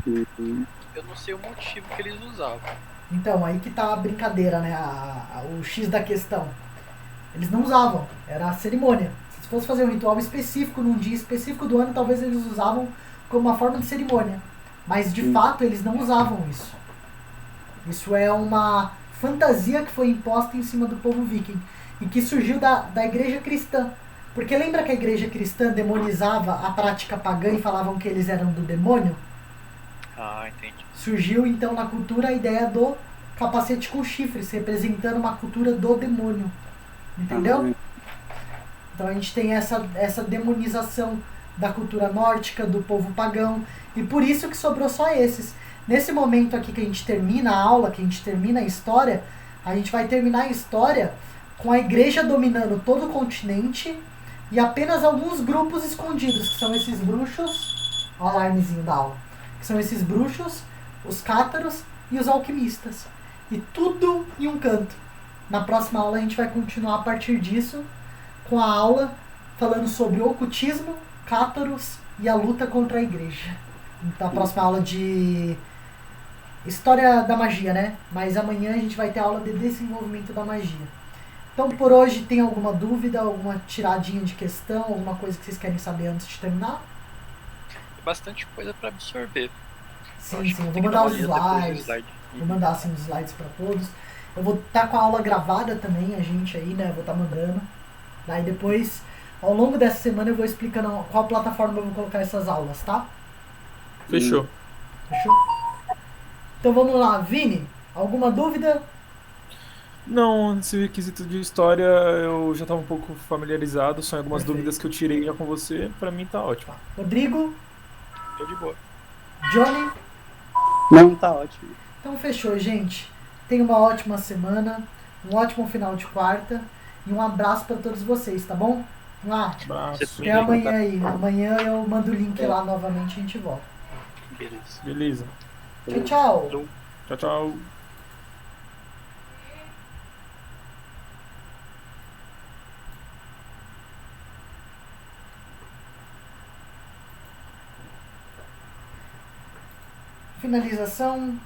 Eu não sei o motivo que eles usavam. Então, aí que tá a brincadeira, né? O X da questão. Eles não usavam, era a cerimônia. Se fosse fazer um ritual específico, num dia específico do ano, talvez eles usavam como uma forma de cerimônia. Mas, de fato, eles não usavam isso. Isso é uma fantasia que foi imposta em cima do povo viking. E que surgiu da igreja cristã. Porque lembra que a igreja cristã demonizava a prática pagã e falavam que eles eram do demônio? Ah, entendi. Surgiu então na cultura a ideia do capacete com chifres, representando uma cultura do demônio. Entendeu? Então a gente tem essa demonização da cultura nórdica, do povo pagão, e por isso que sobrou só esses. Nesse momento aqui que a gente termina a aula, que a gente termina a história, a gente vai terminar a história com a igreja dominando todo o continente e apenas alguns grupos escondidos, que são esses bruxos, olha o alarmezinho da aula, que são esses bruxos, os cátaros e os alquimistas. E tudo em um canto. Na próxima aula a gente vai continuar a partir disso, com a aula falando sobre ocultismo, cátaros e a luta contra a igreja. Então a próxima aula de história da magia, né? Mas amanhã a gente vai ter aula de desenvolvimento da magia. Então por hoje tem alguma dúvida, alguma tiradinha de questão, alguma coisa que vocês querem saber antes de terminar? Bastante coisa para absorver. Sim, eu vou mandar os slides. Vou mandar assim os slides para todos. Eu vou estar com a aula gravada também, a gente aí, né? Vou estar mandando. Daí depois, ao longo dessa semana, eu vou explicando qual plataforma eu vou colocar essas aulas, tá? Fechou. Fechou? Então vamos lá, Vini, alguma dúvida? Não, nesse requisito de história eu já estava um pouco familiarizado, só em algumas Perfeito. dúvidas que eu tirei já com você, pra mim tá ótimo. Rodrigo? Tô de boa. Johnny? Não, tá ótimo. Então fechou, gente. Tenha uma ótima semana, um ótimo final de quarta e um abraço para todos vocês, tá bom? Abraço. Até amanhã aí. Amanhã eu mando o link lá novamente e a gente volta. Beleza. Beleza. Tchau. Tchau, tchau. Finalização.